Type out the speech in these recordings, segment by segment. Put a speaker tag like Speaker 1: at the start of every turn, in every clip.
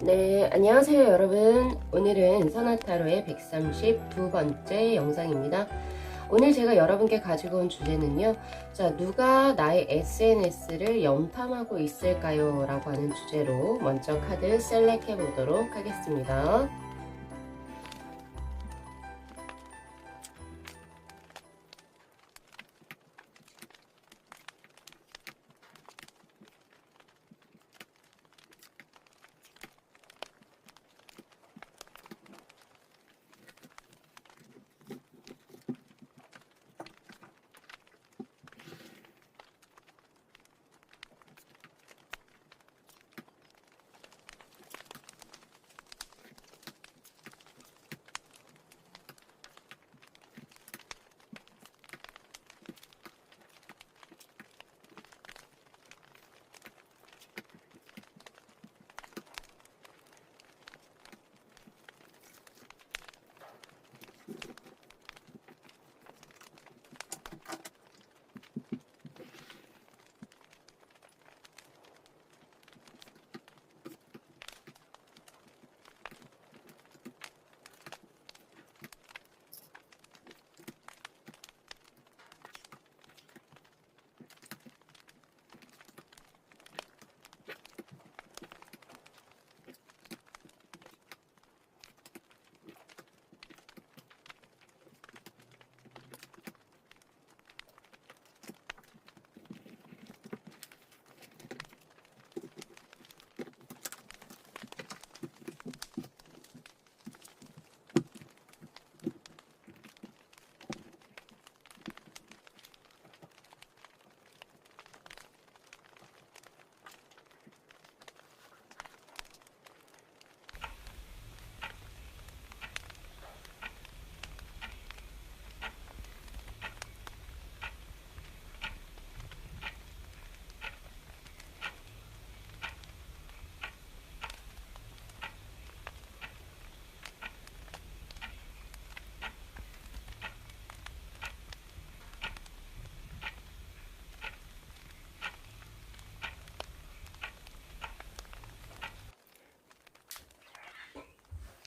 Speaker 1: 네, 안녕하세요 여러분. 오늘은 선화타로의 132번째 영상입니다. 오늘 제가 여러분께 가지고 온 주제는요. 자, 누가 나의 SNS를 염탐하고 있을까요? 라고 하는 주제로 먼저 카드 셀렉해 보도록 하겠습니다.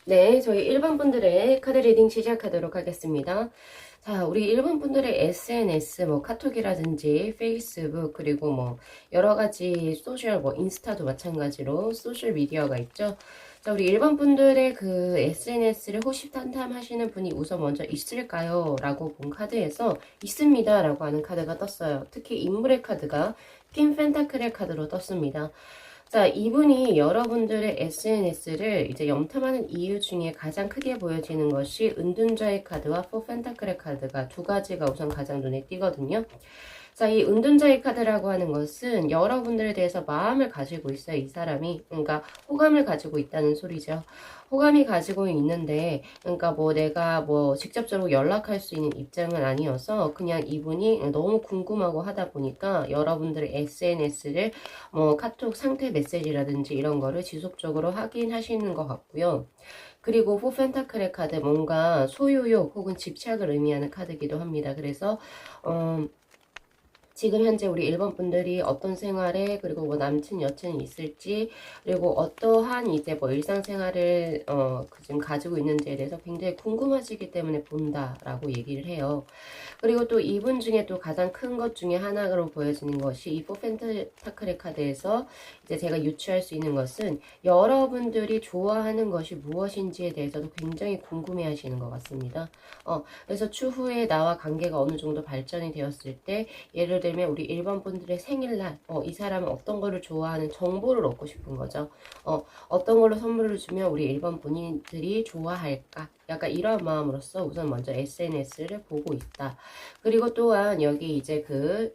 Speaker 1: 네, 저희 1번 분들의 카드 리딩 시작하도록 하겠습니다. 자, 우리 1번 분들의 SNS, 뭐 카톡이라든지 페이스북, 그리고 뭐 여러 가지 소셜, 뭐 인스타도 마찬가지로 소셜 미디어가 있죠. 자, 우리 1번 분들의 그 SNS를 호시탐탐 하시는 분이 우선 먼저 있을까요? 라고 본 카드에서 있습니다. 라고 하는 카드가 떴어요. 특히 인물의 카드가 퀸 펜타클의 카드로 떴습니다. 자, 이분이 여러분들의 SNS를 이제 염탐하는 이유 중에 가장 크게 보여지는 것이 은둔자의 카드와 포 펜타클의 카드가 두 가지가 우선 가장 눈에 띄거든요. 자, 이 은둔자의 카드라고 하는 것은 여러분들에 대해서 마음을 가지고 있어요. 이 사람이. 그러니까 호감을 가지고 있다는 소리죠. 호감이 가지고 있는데, 그러니까 뭐 내가 뭐 직접적으로 연락할 수 있는 입장은 아니어서 그냥 이분이 너무 궁금하고 하다 보니까 여러분들의 SNS를 뭐 카톡 상태 메시지라든지 이런 거를 지속적으로 확인하시는 것 같고요. 그리고 포펜타클의 카드 뭔가 소유욕 혹은 집착을 의미하는 카드이기도 합니다. 그래서 지금 현재 우리 1번 분들이 어떤 생활에 그리고 뭐 남친 여친이 있을지 그리고 어떠한 이제 뭐 일상생활을 지금 가지고 있는지에 대해서 굉장히 궁금하시기 때문에 본다라고 얘기를 해요. 그리고 또 이분 중에 또 가장 큰 것 중에 하나로 보여지는 것이 이 포펜타클의 카드에서 이제 제가 유추할 수 있는 것은 여러분들이 좋아하는 것이 무엇인지에 대해서도 굉장히 궁금해 하시는 것 같습니다. 그래서 추후에 나와 관계가 어느 정도 발전이 되었을 때 예를 들면 우리 1번 분들의 생일날 이 사람은 어떤 거를 좋아하는 정보를 얻고 싶은 거죠. 어떤 걸로 선물을 주면 우리 1번 분들이 좋아할까? 약간 이런 마음으로서 우선 먼저 SNS를 보고 있다. 그리고 또한 여기 이제 그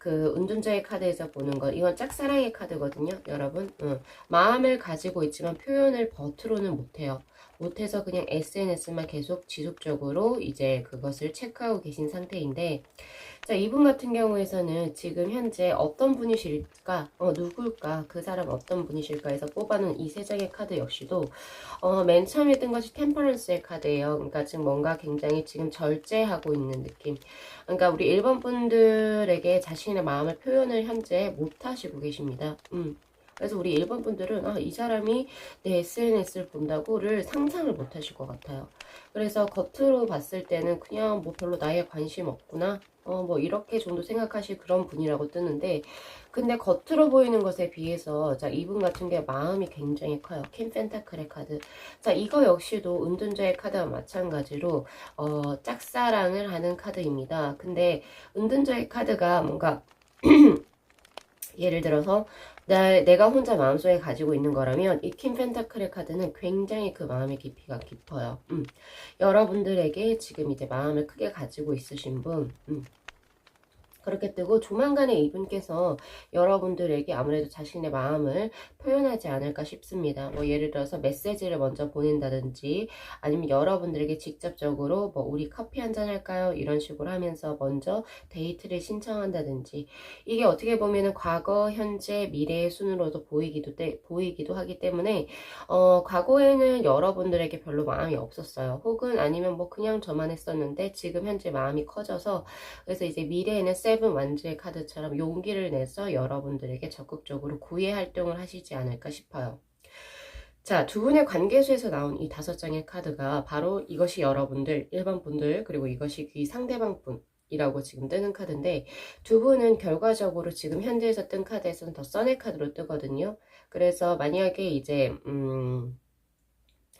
Speaker 1: 은둔자의 카드에서 보는 것, 이건 짝사랑의 카드거든요, 여러분. 마음을 가지고 있지만 표현을 겉으로는 못해요. 못해서 그냥 SNS만 계속 지속적으로 이제 그것을 체크하고 계신 상태인데, 자, 이분 같은 경우에서는 지금 현재 어떤 분이실까, 누굴까, 그 사람 어떤 분이실까 해서 뽑아놓은 이 세 장의 카드 역시도, 맨 처음에 뜬 것이 템퍼런스의 카드예요. 그러니까 지금 뭔가 굉장히 지금 절제하고 있는 느낌. 그러니까 우리 1번 분들에게 자신의 마음을 표현을 현재 못 하시고 계십니다. 그래서 우리 1번 분들은 이 사람이 내 SNS를 본다고를 상상을 못 하실 것 같아요. 그래서 겉으로 봤을 때는 그냥 뭐 별로 나에 관심 없구나. 뭐 이렇게 정도 생각하실 그런 분이라고 뜨는데, 근데 겉으로 보이는 것에 비해서 자, 이분 같은 게 마음이 굉장히 커요. 퀸 펜타클의 카드. 자, 이거 역시도 은둔자의 카드와 마찬가지로 짝사랑을 하는 카드입니다. 근데 은둔자의 카드가 뭔가 예를 들어서 내가 혼자 마음속에 가지고 있는 거라면 이 퀸 펜타클의 카드는 굉장히 그 마음의 깊이가 깊어요. 여러분들에게 지금 이제 마음을 크게 가지고 있으신 분, 그렇게 뜨고 조만간에 이분께서 여러분들에게 아무래도 자신의 마음을 표현하지 않을까 싶습니다. 뭐 예를 들어서 메시지를 먼저 보낸다든지 아니면 여러분들에게 직접적으로 뭐 우리 커피 한잔 할까요? 이런 식으로 하면서 먼저 데이트를 신청한다든지, 이게 어떻게 보면은 과거, 현재, 미래의 순으로도 보이기도 하기 때문에 과거에는 여러분들에게 별로 마음이 없었어요. 혹은 아니면 뭐 그냥 저만 했었는데 지금 현재 마음이 커져서, 그래서 이제 미래에는 세븐 완즈의 카드처럼 용기를 내서 여러분들에게 적극적으로 구애 활동을 하시지 않을까 싶어요. 자, 두 분의 관계수에서 나온 이 5장의 카드가 바로 이것이 여러분들, 일반 분들, 그리고 이것이 그 상대방 분이라고 지금 뜨는 카드인데, 두 분은 결과적으로 지금 현재에서 뜬 카드에서는 더 선의 카드로 뜨거든요. 그래서 만약에 이제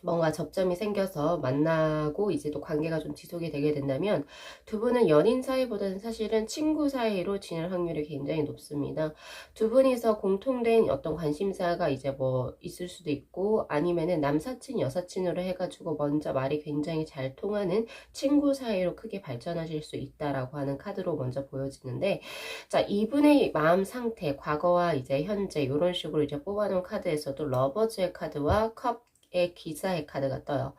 Speaker 1: 뭔가 접점이 생겨서 만나고 이제 또 관계가 좀 지속이 되게 된다면 두 분은 연인 사이보다는 사실은 친구 사이로 지낼 확률이 굉장히 높습니다. 두 분이서 공통된 어떤 관심사가 이제 뭐 있을 수도 있고, 아니면은 남사친 여사친으로 해가지고 먼저 말이 굉장히 잘 통하는 친구 사이로 크게 발전하실 수 있다라고 하는 카드로 먼저 보여지는데, 자, 이분의 마음 상태, 과거와 이제 현재 이런 식으로 이제 뽑아놓은 카드에서도 러버즈의 카드와 컵의 기사의 카드가 떠요.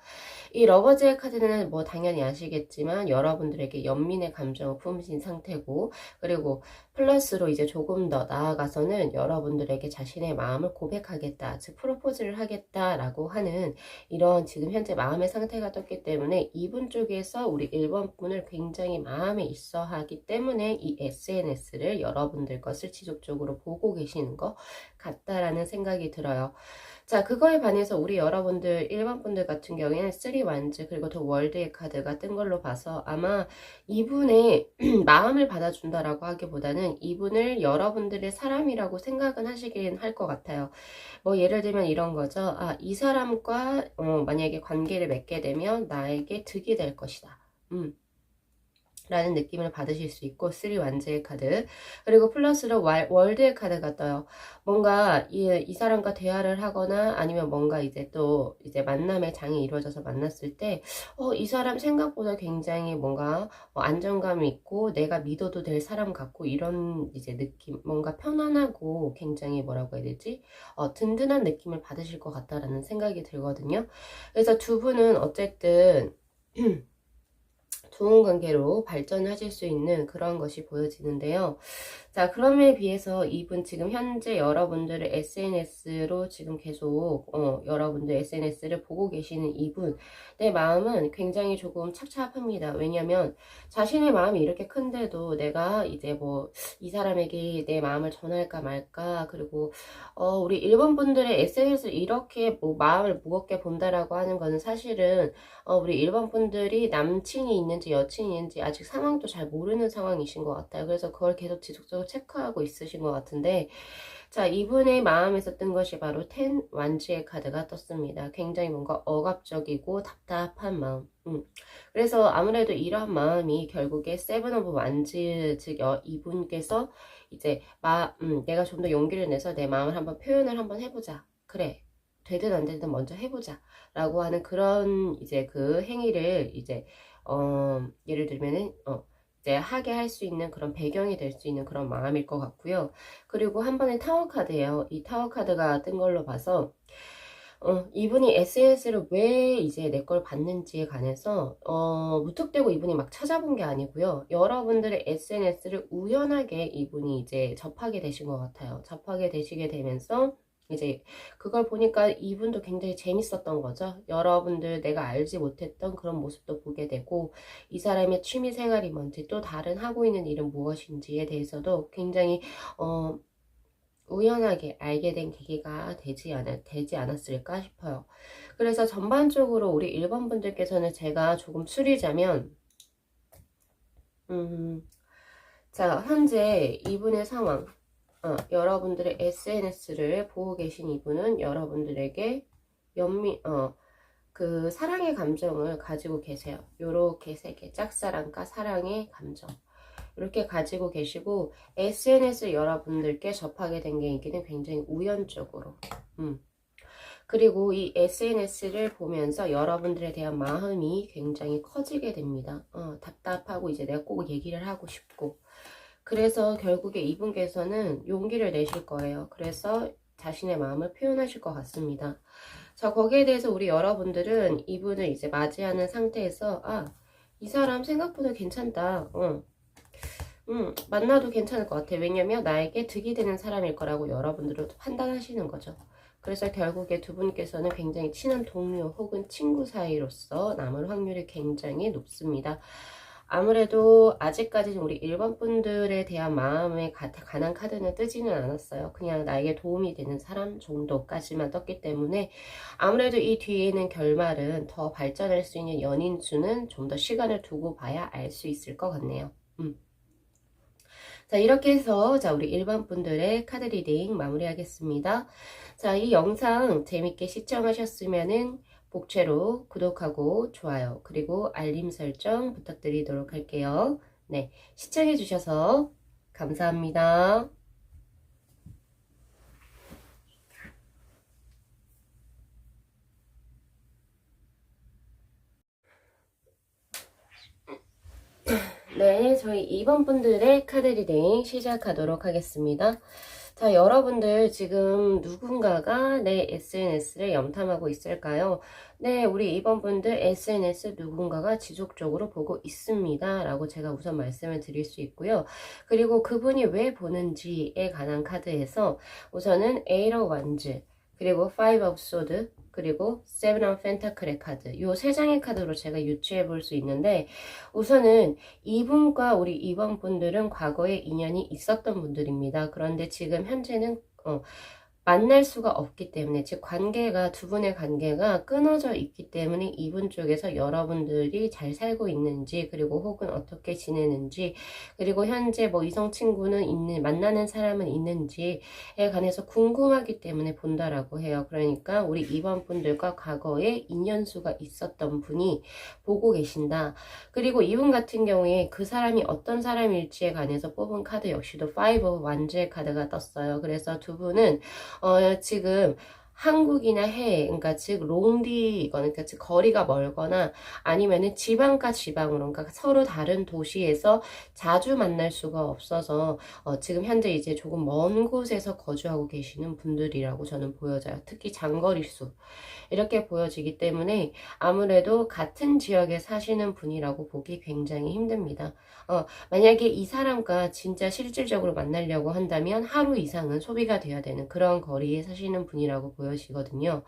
Speaker 1: 이 러버즈의 카드는 뭐 당연히 아시겠지만 여러분들에게 연민의 감정을 품으신 상태고, 그리고 플러스로 이제 조금 더 나아가서는 여러분들에게 자신의 마음을 고백하겠다, 즉 프로포즈를 하겠다라고 하는 이런 지금 현재 마음의 상태가 떴기 때문에 이분 쪽에서 우리 1번 분을 굉장히 마음에 있어 하기 때문에 이 SNS를 여러분들 것을 지속적으로 보고 계시는 것 같다라는 생각이 들어요. 자, 그거에 반해서 우리 여러분들, 일반 분들 같은 경우에는 3 완즈, 그리고 더 월드의 카드가 뜬 걸로 봐서 아마 이분의 마음을 받아준다라고 하기보다는 이분을 여러분들의 사람이라고 생각은 하시긴 할 것 같아요. 뭐 예를 들면 이런 거죠. 이 사람과 만약에 관계를 맺게 되면 나에게 득이 될 것이다. 라는 느낌을 받으실 수 있고, 3 완즈의 카드, 그리고 플러스로 월드의 카드가 떠요. 뭔가 이 사람과 대화를 하거나 아니면 뭔가 이제 또 이제 만남의 장이 이루어져서 만났을 때 이 사람 생각보다 굉장히 뭔가 안정감이 있고 내가 믿어도 될 사람 같고, 이런 이제 느낌, 뭔가 편안하고 굉장히 뭐라고 해야 되지, 든든한 느낌을 받으실 것 같다라는 생각이 들거든요. 그래서 두 분은 어쨌든 좋은 관계로 발전하실 수 있는 그런 것이 보여지는데요. 자, 그럼에 비해서 이분 지금 현재 여러분들의 SNS로 지금 계속 여러분들 SNS를 보고 계시는 이분, 내 마음은 굉장히 조금 착잡합니다. 왜냐면 자신의 마음이 이렇게 큰데도 내가 이제 뭐 이 사람에게 내 마음을 전할까 말까, 그리고 우리 일본 분들의 SNS를 이렇게 뭐 마음을 무겁게 본다라고 하는 거는 사실은 우리 일본 분들이 남친이 있는지 여친이 있는지 아직 상황도 잘 모르는 상황이신 것 같아요. 그래서 그걸 계속 지속적으로 체크하고 있으신 것 같은데, 자, 이분의 마음에서 뜬 것이 바로 10 완즈의 카드가 떴습니다. 굉장히 뭔가 억압적이고 답답한 마음. 그래서 아무래도 이러한 마음이 결국에 7 오브 완즈, 즉 이분께서 이제 내가 좀 더 용기를 내서 내 마음을 한번 표현을 한번 해보자. 그래. 되든 안 되든 먼저 해보자. 라고 하는 그런 이제 그 행위를 이제 예를 들면은 이제 하게 할 수 있는 그런 배경이 될 수 있는 그런 마음일 것 같고요. 그리고 한 번에 타워 카드예요. 이 타워 카드가 뜬 걸로 봐서 이분이 SNS를 왜 이제 내 걸 봤는지에 관해서 무턱대고 이분이 막 찾아본 게 아니고요. 여러분들의 SNS를 우연하게 이분이 이제 접하게 되신 것 같아요. 접하게 되시게 되면서 이제 그걸 보니까 이분도 굉장히 재밌었던 거죠. 여러분들 내가 알지 못했던 그런 모습도 보게 되고, 이 사람의 취미 생활이 뭔지, 또 다른 하고 있는 일은 무엇인지에 대해서도 굉장히 우연하게 알게 된 계기가 되지 않았을까 싶어요. 그래서 전반적으로 우리 1번 분들께서는 제가 조금 추리자면, 자, 현재 이분의 상황, 여러분들의 SNS를 보고 계신 이분은 여러분들에게 그 사랑의 감정을 가지고 계세요. 요렇게 세 개, 짝사랑과 사랑의 감정. 이렇게 가지고 계시고, SNS 여러분들께 접하게 된 계기는 굉장히 우연적으로. 그리고 이 SNS를 보면서 여러분들에 대한 마음이 굉장히 커지게 됩니다. 답답하고 이제 내가 꼭 얘기를 하고 싶고. 그래서 결국에 이분께서는 용기를 내실 거예요. 그래서 자신의 마음을 표현하실 것 같습니다. 자, 거기에 대해서 우리 여러분들은 이분을 이제 맞이하는 상태에서, 이 사람 생각보다 괜찮다. 만나도 괜찮을 것 같아. 왜냐면 나에게 득이 되는 사람일 거라고 여러분들은 판단하시는 거죠. 그래서 결국에 두 분께서는 굉장히 친한 동료 혹은 친구 사이로서 남을 확률이 굉장히 높습니다. 아무래도 아직까지는 우리 1번 분들에 대한 마음에 관한 카드는 뜨지는 않았어요. 그냥 나에게 도움이 되는 사람 정도까지만 떴기 때문에 아무래도 이 뒤에는 결말은 더 발전할 수 있는 연인 수는 좀 더 시간을 두고 봐야 알 수 있을 것 같네요. 자, 이렇게 해서 자, 우리 1번 분들의 카드 리딩 마무리하겠습니다. 자, 이 영상 재밌게 시청하셨으면은 복채로 구독하고 좋아요 그리고 알림 설정 부탁드리도록 할게요. 네, 시청해주셔서 감사합니다. 네, 저희 2번 분들의 카드 리딩 시작하도록 하겠습니다. 자, 여러분들 지금 누군가가 내 SNS를 염탐하고 있을까요? 네, 우리 2번 분들 SNS 누군가가 지속적으로 보고 있습니다. 라고 제가 우선 말씀을 드릴 수 있고요. 그리고 그분이 왜 보는지에 관한 카드에서 우선은 Eight of Wands, 그리고 Five of Swords, 그리고 Seven of Pentacles 카드, 요 세 장의 카드로 제가 유추해 볼 수 있는데, 우선은 이분과 우리 2번 분들은 과거에 인연이 있었던 분들입니다. 그런데 지금 현재는 만날 수가 없기 때문에, 즉 관계가, 두 분의 관계가 끊어져 있기 때문에 이분 쪽에서 여러분들이 잘 살고 있는지, 그리고 혹은 어떻게 지내는지, 그리고 현재 뭐 이성 친구는 만나는 사람은 있는지에 관해서 궁금하기 때문에 본다라고 해요. 그러니까 우리 2번 분들과 과거에 인연수가 있었던 분이 보고 계신다. 그리고 이분 같은 경우에 그 사람이 어떤 사람일지에 관해서 뽑은 카드 역시도 5 완주의 카드가 떴어요. 그래서 두 분은 지금 한국이나 해외, 그러니까 즉 롱디거나, 그러니까 즉 거리가 멀거나 아니면은 지방과 지방으로, 그러니까 서로 다른 도시에서 자주 만날 수가 없어서 지금 현재 이제 조금 먼 곳에서 거주하고 계시는 분들이라고 저는 보여져요. 특히 장거리수. 이렇게 보여지기 때문에 아무래도 같은 지역에 사시는 분이라고 보기 굉장히 힘듭니다. 만약에 이 사람과 진짜 실질적으로 만나려고 한다면 하루 이상은 소비가 돼야 되는 그런 거리에 사시는 분이라고 보여지거든요.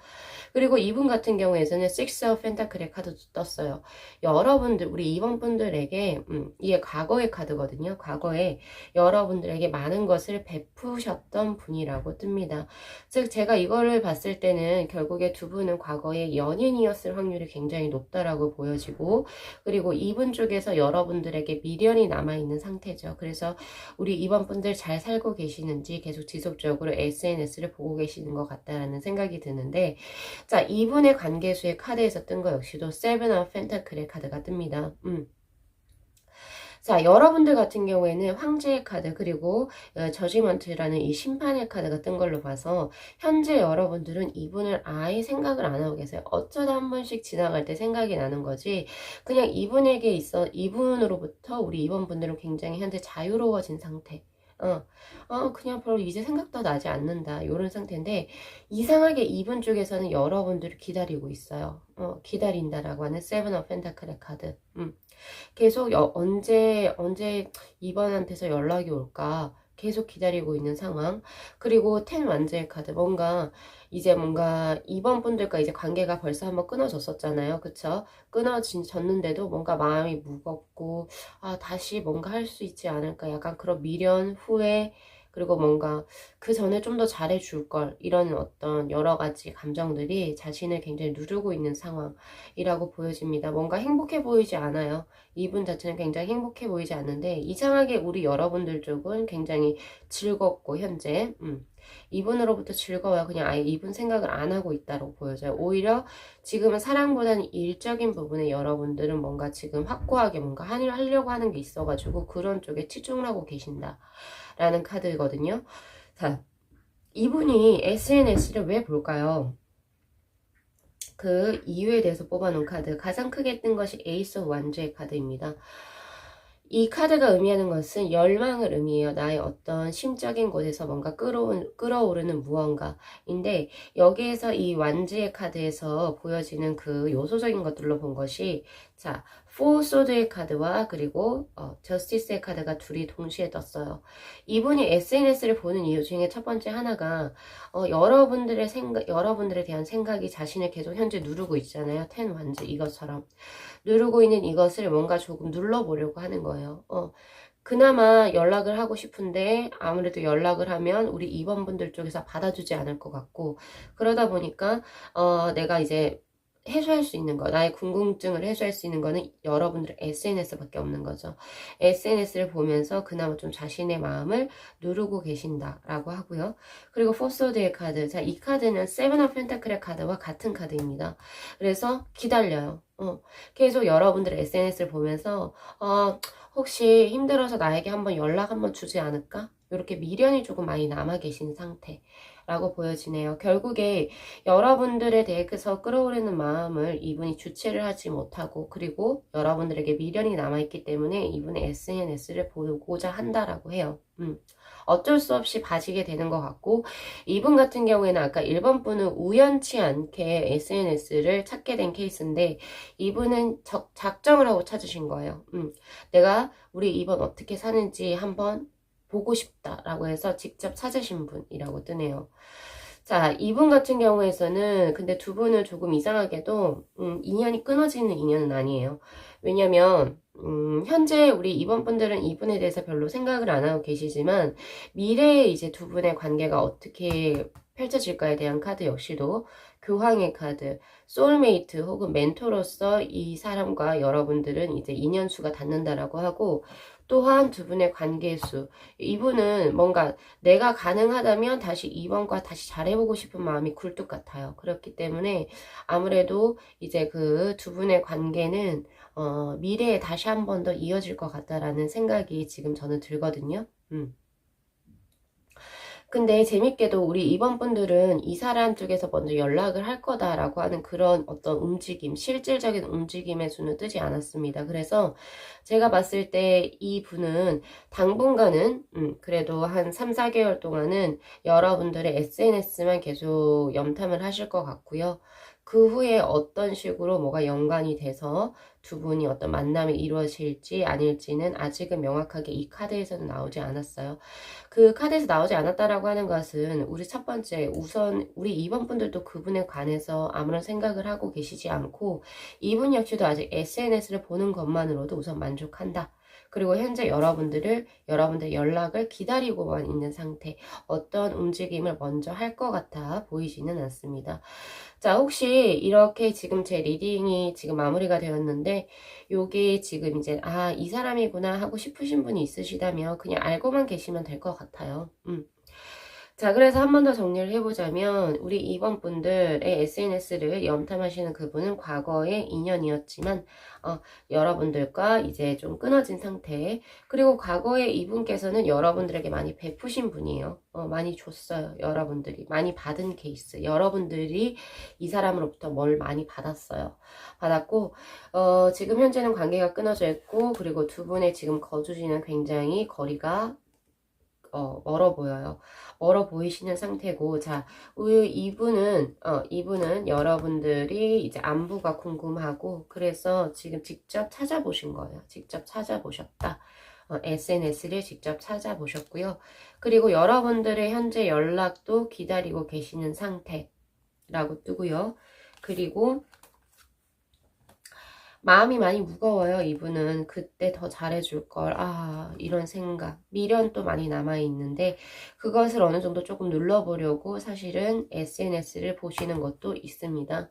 Speaker 1: 그리고 이분 같은 경우에는 Six of Pentacles 카드도 떴어요. 여러분들, 우리 이번 분들에게 이게 과거의 카드거든요. 과거에 여러분들에게 많은 것을 베푸셨던 분이라고 뜹니다. 즉 제가 이거를 봤을 때는 결국에 두 분은 과거에 연인이었을 확률이 굉장히 높다라고 보여지고, 그리고 이분 쪽에서 여러분들에게 미련이 남아있는 상태죠. 그래서 우리 이번 분들 잘 살고 계시는지 계속 지속적으로 SNS를 보고 계시는 것 같다라는 생각이 드는데, 자, 이분의 관계수의 카드에서 뜬 거 역시도 세븐 오브 펜타클의 카드가 뜹니다. 자, 여러분들 같은 경우에는 황제의 카드, 그리고 저지먼트라는 이 심판의 카드가 뜬 걸로 봐서 현재 여러분들은 이분을 아예 생각을 안 하고 계세요. 어쩌다 한 번씩 지나갈 때 생각이 나는 거지, 그냥 이분으로부터 우리 이번 분들은 굉장히 현재 자유로워진 상태. 그냥 별로 이제 생각도 나지 않는다, 요런 상태인데, 이상하게 이분 쪽에서는 여러분들을 기다리고 있어요. 기다린다라고 하는 세븐 오브 펜타클의 카드. 계속 언제 이번한테서 연락이 올까 계속 기다리고 있는 상황. 그리고 텐 완제의 카드, 뭔가 이번 분들과 이제 관계가 벌써 한번 끊어졌었잖아요. 그쵸? 끊어졌는데도 뭔가 마음이 무겁고, 다시 뭔가 할 수 있지 않을까, 약간 그런 미련, 후회, 그리고 뭔가 그 전에 좀 더 잘해줄 걸, 이런 어떤 여러 가지 감정들이 자신을 굉장히 누르고 있는 상황이라고 보여집니다. 뭔가 행복해 보이지 않아요. 이분 자체는 굉장히 행복해 보이지 않는데, 이상하게 우리 여러분들 쪽은 굉장히 즐겁고 현재 이분으로부터 즐거워요. 그냥 아예 이분 생각을 안 하고 있다고 보여져요. 오히려 지금은 사랑보다는 일적인 부분에 여러분들은 뭔가 지금 확고하게 뭔가 하려고 하는 게 있어가지고 그런 쪽에 치중을 하고 계신다라는 카드거든요. 자, 이분이 SNS를 왜 볼까요? 그 이유에 대해서 뽑아놓은 카드, 가장 크게 뜬 것이 에이스 오브 완즈의 카드입니다. 이 카드가 의미하는 것은 열망을 의미해요. 나의 어떤 심적인 곳에서 뭔가 끌어오르는 무언가인데, 여기에서 이 완즈의 카드에서 보여지는 그 요소적인 것들로 본 것이, 자, 포 소드의 카드와 그리고 저스티스의 카드가 둘이 동시에 떴어요. 이분이 SNS를 보는 이유 중에 첫 번째 하나가 여러분들에 대한 생각이 자신을 계속 현재 누르고 있잖아요. 텐 완즈 이것처럼 누르고 있는 이것을 뭔가 조금 눌러보려고 하는 거예요. 그나마 연락을 하고 싶은데 아무래도 연락을 하면 우리 2번분들 쪽에서 받아주지 않을 것 같고, 그러다 보니까 내가 이제 해소할 수 있는 거, 나의 궁금증을 해소할 수 있는 거는 여러분들의 SNS밖에 없는 거죠. SNS를 보면서 그나마 좀 자신의 마음을 누르고 계신다라고 하고요. 그리고 포소드의 카드, 자, 이 카드는 세븐 오브 펜타클의 카드와 같은 카드입니다. 그래서 기다려요. 계속 여러분들의 SNS를 보면서 혹시 힘들어서 나에게 한번 연락 한번 주지 않을까? 이렇게 미련이 조금 많이 남아 계신 상태라고 보여지네요. 결국에 여러분들에 대해서 끌어오르는 마음을 이분이 주체를 하지 못하고, 그리고 여러분들에게 미련이 남아있기 때문에 이분의 SNS를 보고자 한다라고 해요. 어쩔 수 없이 봐지게 되는 것 같고, 이분 같은 경우에는 아까 1번 분은 우연치 않게 SNS를 찾게 된 케이스인데, 이분은 작정을 하고 찾으신 거예요. 내가 우리 이번 어떻게 사는지 한번 보고 싶다라고 해서 직접 찾으신 분이라고 뜨네요. 자, 이분 같은 경우에서는 근데 두 분은 조금 이상하게도 인연이 끊어지는 인연은 아니에요. 왜냐면 현재 우리 이번 분들은 이분에 대해서 별로 생각을 안 하고 계시지만, 미래에 이제 두 분의 관계가 어떻게 펼쳐질까에 대한 카드 역시도 교황의 카드, 소울메이트 혹은 멘토로서 이 사람과 여러분들은 이제 인연수가 닿는다라고 하고, 또한 두 분의 관계수, 이분은 뭔가 내가 가능하다면 다시 이번과 다시 잘해보고 싶은 마음이 굴뚝 같아요. 그렇기 때문에 아무래도 이제 그 두 분의 관계는 미래에 다시 한 번 더 이어질 것 같다라는 생각이 지금 저는 들거든요. 근데 재밌게도 우리 이번 분들은 이 사람 쪽에서 먼저 연락을 할 거다라고 하는 그런 어떤 움직임, 실질적인 움직임의 수는 뜨지 않았습니다. 그래서 제가 봤을 때 이 분은 당분간은 그래도 한 3, 4개월 동안은 여러분들의 SNS만 계속 염탐을 하실 것 같고요. 그 후에 어떤 식으로 뭐가 연관이 돼서 두 분이 어떤 만남이 이루어질지 아닐지는 아직은 명확하게 이 카드에서는 나오지 않았어요. 그 카드에서 나오지 않았다라고 하는 것은 우리 첫 번째, 우선 우리 2번 분들도 그분에 관해서 아무런 생각을 하고 계시지 않고, 이분 역시도 아직 SNS를 보는 것만으로도 우선 만족한다. 그리고 현재 여러분들 연락을 기다리고만 있는 상태, 어떤 움직임을 먼저 할 것 같아 보이지는 않습니다. 자, 혹시 이렇게 지금 제 리딩이 지금 마무리가 되었는데, 요게 지금 이제 이 사람이구나 하고 싶으신 분이 있으시다면 그냥 알고만 계시면 될 것 같아요. 자, 그래서 한 번 더 정리를 해보자면, 우리 2번 분들의 SNS를 염탐하시는 그분은 과거의 인연이었지만 여러분들과 이제 좀 끊어진 상태, 그리고 과거에 이분께서는 여러분들에게 많이 베푸신 분이에요. 많이 줬어요. 여러분들이 많이 받은 케이스, 여러분들이 이 사람으로부터 뭘 많이 받았고, 지금 현재는 관계가 끊어져 있고, 그리고 두 분의 지금 거주지는 굉장히 거리가 멀어 보여요. 멀어 보이시는 상태고, 자, 이분은 여러분들이 이제 안부가 궁금하고, 그래서 지금 직접 찾아보신 거예요. 직접 찾아보셨다. SNS를 직접 찾아보셨고요. 그리고 여러분들의 현재 연락도 기다리고 계시는 상태라고 뜨고요. 그리고 마음이 많이 무거워요. 이분은 그때 더 잘해줄 걸. 아, 이런 생각. 미련도 많이 남아있는데 그것을 어느 정도 조금 눌러보려고 사실은 SNS를 보시는 것도 있습니다.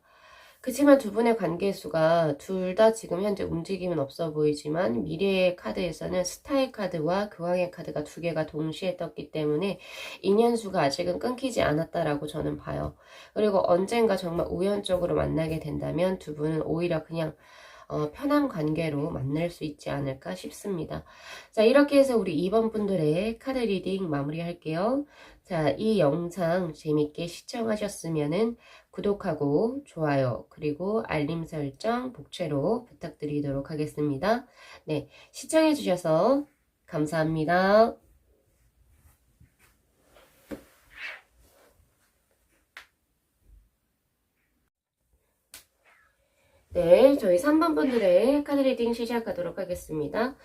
Speaker 1: 그치만 두 분의 관계수가 둘 다 지금 현재 움직임은 없어 보이지만 미래의 카드에서는 스타의 카드와 교황의 카드가 두 개가 동시에 떴기 때문에 인연수가 아직은 끊기지 않았다라고 저는 봐요. 그리고 언젠가 정말 우연적으로 만나게 된다면 두 분은 오히려 그냥 편한 관계로 만날 수 있지 않을까 싶습니다. 자, 이렇게 해서 우리 2번 분들의 카드 리딩 마무리할게요. 자, 이 영상 재밌게 시청하셨으면은 구독하고 좋아요 그리고 알림 설정 복채로 부탁드리도록 하겠습니다. 네, 시청해주셔서 감사합니다. 네, 저희 3번 분들의 카드 리딩 시작하도록 하겠습니다.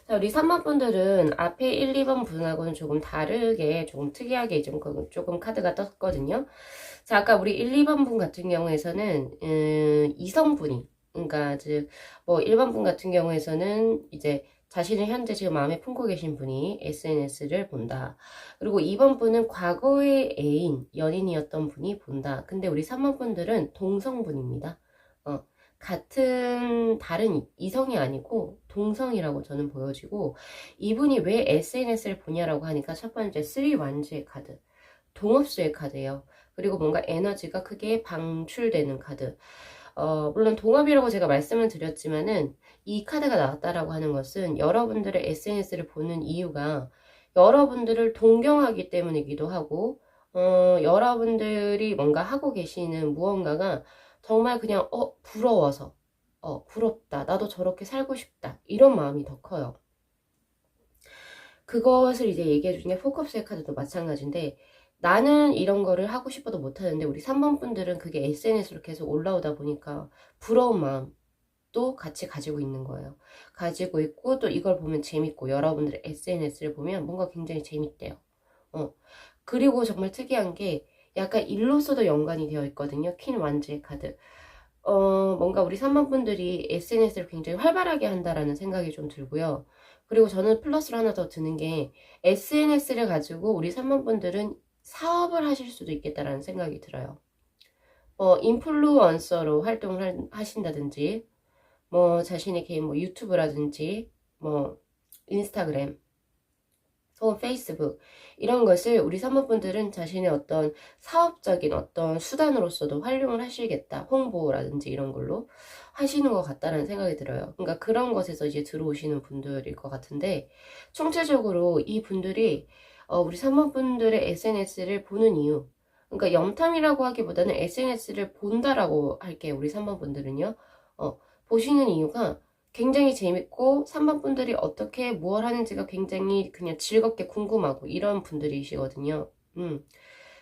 Speaker 1: 자, 우리 3번 분들은 앞에 1, 2번 분하고는 조금 다르게, 조금 특이하게 조금 카드가 떴거든요. 자, 아까 우리 1, 2번 분 같은 경우에서는, 이성분이, 그러니까, 뭐, 1번 분 같은 경우에서는 이제 자신을 현재 지금 마음에 품고 계신 분이 SNS를 본다. 그리고 2번 분은 과거의 애인, 연인이었던 분이 본다. 근데 우리 3번 분들은 동성분입니다. 같은 다른 이성이 아니고 동성이라고 저는 보여지고 이분이 왜 SNS를 보냐라고 하니까 첫 번째 3 완즈의 카드 동업수의 카드예요. 그리고 뭔가 에너지가 크게 방출되는 카드. 물론 동업이라고 제가 말씀을 드렸지만은 이 카드가 나왔다라고 하는 것은 여러분들의 SNS를 보는 이유가 여러분들을 동경하기 때문이기도 하고 여러분들이 뭔가 하고 계시는 무언가가 정말 그냥 부러워서 부럽다. 나도 저렇게 살고 싶다. 이런 마음이 더 커요. 그것을 이제 얘기해 주는 게 포컵스의 카드도 마찬가지인데 나는 이런 거를 하고 싶어도 못하는데 우리 3번 분들은 그게 SNS로 계속 올라오다 보니까 부러운 마음도 같이 가지고 있는 거예요. 가지고 있고 또 이걸 보면 재밌고 여러분들의 SNS를 보면 뭔가 굉장히 재밌대요. 그리고 정말 특이한 게 약간 일로서도 연관이 되어 있거든요. 퀸 완즈의 카드. 뭔가 우리 3번 분들이 SNS를 굉장히 활발하게 한다라는 생각이 좀 들고요. 그리고 저는 플러스를 하나 더 드는 게 SNS를 가지고 우리 3번 분들은 사업을 하실 수도 있겠다라는 생각이 들어요. 인플루언서로 활동을 하신다든지, 뭐 자신의 개인 뭐 유튜브라든지, 뭐 인스타그램, 혹은 페이스북 이런 것을 우리 사모분들은 자신의 어떤 사업적인 어떤 수단으로서도 활용을 하시겠다. 홍보라든지 이런 걸로 하시는 것 같다라는 생각이 들어요. 그러니까 그런 것에서 이제 들어오시는 분들일 것 같은데 총체적으로 이 분들이 우리 사모분들의 SNS를 보는 이유 그러니까 염탐이라고 하기보다는 SNS를 본다라고 할게요. 우리 3번 분들은요. 보시는 이유가 굉장히 재밌고 3번 분들이 어떻게 뭘 하는지가 굉장히 그냥 즐겁게 궁금하고 이런 분들이시거든요.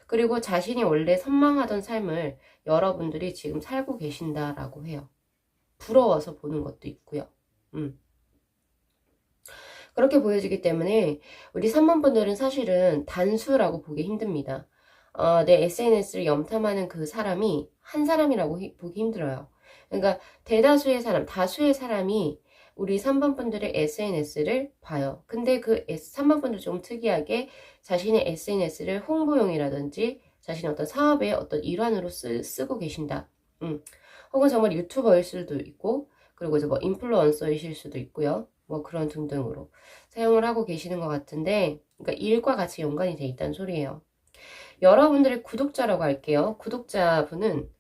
Speaker 1: 그리고 자신이 원래 선망하던 삶을 여러분들이 지금 살고 계신다라고 해요. 부러워서 보는 것도 있고요. 그렇게 보여지기 때문에 우리 3번 분들은 사실은 단수라고 보기 힘듭니다. 내 SNS를 염탐하는 그 사람이 한 사람이라고 보기 힘들어요. 그러니까 대다수의 사람, 다수의 사람이 우리 3번 분들의 SNS를 봐요. 근데 그 3번 분들 좀 특이하게 자신의 SNS를 홍보용이라든지 자신의 어떤 사업의 어떤 일환으로 쓰고 계신다. 혹은 정말 유튜버일 수도 있고, 그리고 이제 뭐 인플루언서이실 수도 있고요. 뭐 그런 등등으로 사용을 하고 계시는 것 같은데, 그러니까 일과 같이 연관이 돼 있다는 소리예요. 여러분들의 구독자라고 할게요. 구독자분은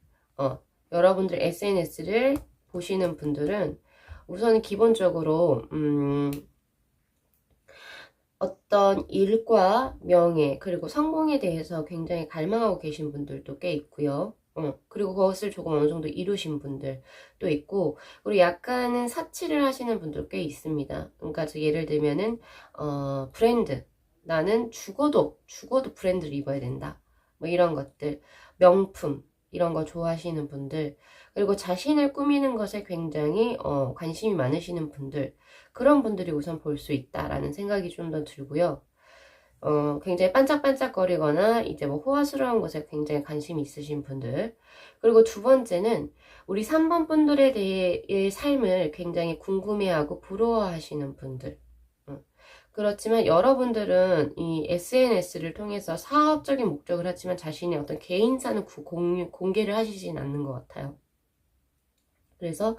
Speaker 1: 여러분들 SNS를 보시는 분들은 우선 기본적으로 어떤 일과 명예 그리고 성공에 대해서 굉장히 갈망하고 계신 분들도 꽤 있고요. 그리고 그것을 조금 어느 정도 이루신 분들도 있고, 그리고 약간은 사치를 하시는 분들 꽤 있습니다. 그러니까 예를 들면은, 브랜드. 나는 죽어도 브랜드를 입어야 된다. 뭐 이런 것들. 명품. 이런 거 좋아하시는 분들. 그리고 자신을 꾸미는 것에 굉장히, 관심이 많으시는 분들. 그런 분들이 우선 볼 수 있다라는 생각이 좀 더 들고요. 굉장히 반짝반짝거리거나 이제 뭐 호화스러운 것에 굉장히 관심이 있으신 분들. 그리고 두 번째는 우리 3번 분들에 대해 삶을 굉장히 궁금해하고 부러워하시는 분들. 그렇지만 여러분들은 이 SNS를 통해서 사업적인 목적을 하지만 자신의 어떤 개인사는 공개를 하시진 않는 것 같아요. 그래서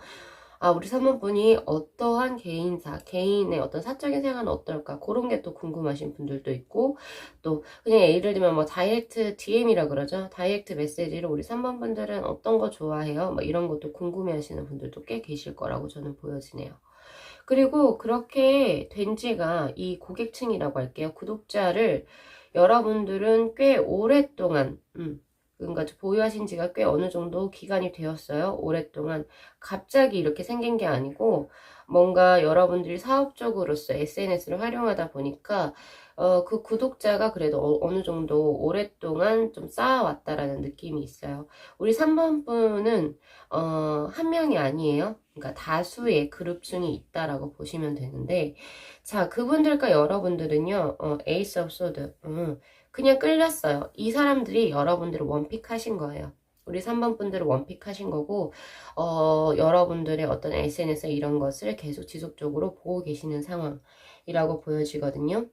Speaker 1: 우리 사모분이 어떠한 개인사, 개인의 어떤 사적인 생활은 어떨까? 그런 게 또 궁금하신 분들도 있고, 또 그냥 예를 들면 뭐 다이렉트 DM이라 그러죠. 다이렉트 메시지로 우리 3번 분들은 어떤 거 좋아해요? 뭐 이런 것도 궁금해 하시는 분들도 꽤 계실 거라고 저는 보여지네요. 그리고 그렇게 된 지가 이 고객층이라고 할게요. 구독자를 여러분들은 꽤 오랫동안, 그러니까 보유하신 지가 꽤 어느 정도 기간이 되었어요. 오랫동안. 갑자기 이렇게 생긴 게 아니고, 뭔가 여러분들이 사업적으로서 SNS를 활용하다 보니까, 그 구독자가 그래도 어느 정도 오랫동안 좀 쌓아왔다라는 느낌이 있어요. 우리 3번 분은, 한 명이 아니에요. 그러니까 다수의 그룹층이 있다라고 보시면 되는데, 자, 그분들과 여러분들은요, 에이스 오브 소드, 그냥 끌렸어요. 이 사람들이 여러분들을 원픽하신 거예요. 우리 3번 분들을 원픽하신 거고, 여러분들의 어떤 SNS 이런 것을 계속 지속적으로 보고 계시는 상황이라고 보여지거든요.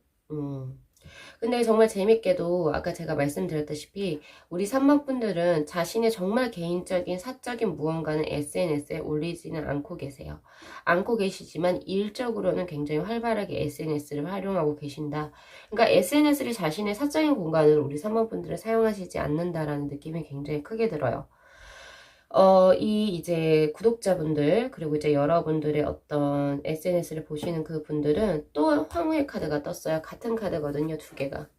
Speaker 1: 근데 정말 재밌게도 아까 제가 말씀드렸다시피 우리 3번 분들은 자신의 정말 개인적인 사적인 무언가는 SNS에 올리지는 않고 계세요. 않고 계시지만 일적으로는 굉장히 활발하게 SNS를 활용하고 계신다. 그러니까 SNS를 자신의 사적인 공간으로 우리 3번 분들은 사용하시지 않는다라는 느낌이 굉장히 크게 들어요. 이제 구독자분들, 그리고 이제 여러분들의 어떤 SNS를 보시는 그 분들은 또 황후의 카드가 떴어요. 같은 카드거든요, 두 개가.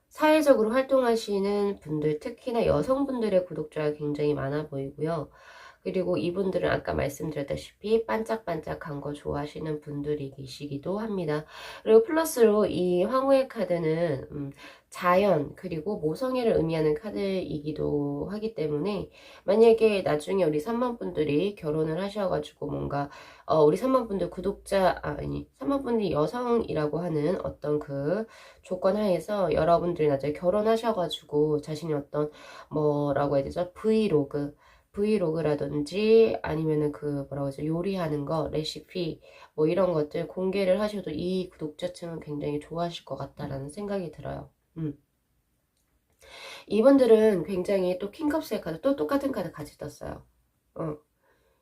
Speaker 1: 사회적으로 활동하시는 분들, 특히나 여성분들의 구독자가 굉장히 많아 보이고요. 그리고 이분들은 아까 말씀드렸다시피 반짝반짝한 거 좋아하시는 분들이 계시기도 합니다. 그리고 플러스로 이 황후의 카드는 자연 그리고 모성애를 의미하는 카드이기도 하기 때문에 만약에 나중에 우리 3번 분들이 결혼을 하셔가지고 뭔가 우리 3번 분들 구독자 아니 3번 분들이 여성이라고 하는 어떤 그 조건 하에서 여러분들이 나중에 결혼하셔가지고 자신이 어떤 뭐라고 해야 되죠? 브이로그라든지 아니면은 그 뭐라고 하죠? 요리하는 거, 레시피 뭐 이런 것들 공개를 하셔도 이 구독자층은 굉장히 좋아하실 것 같다라는 생각이 들어요. 이분들은 굉장히 또 킹컵스의 카드 또 똑같은 카드 같이 떴어요.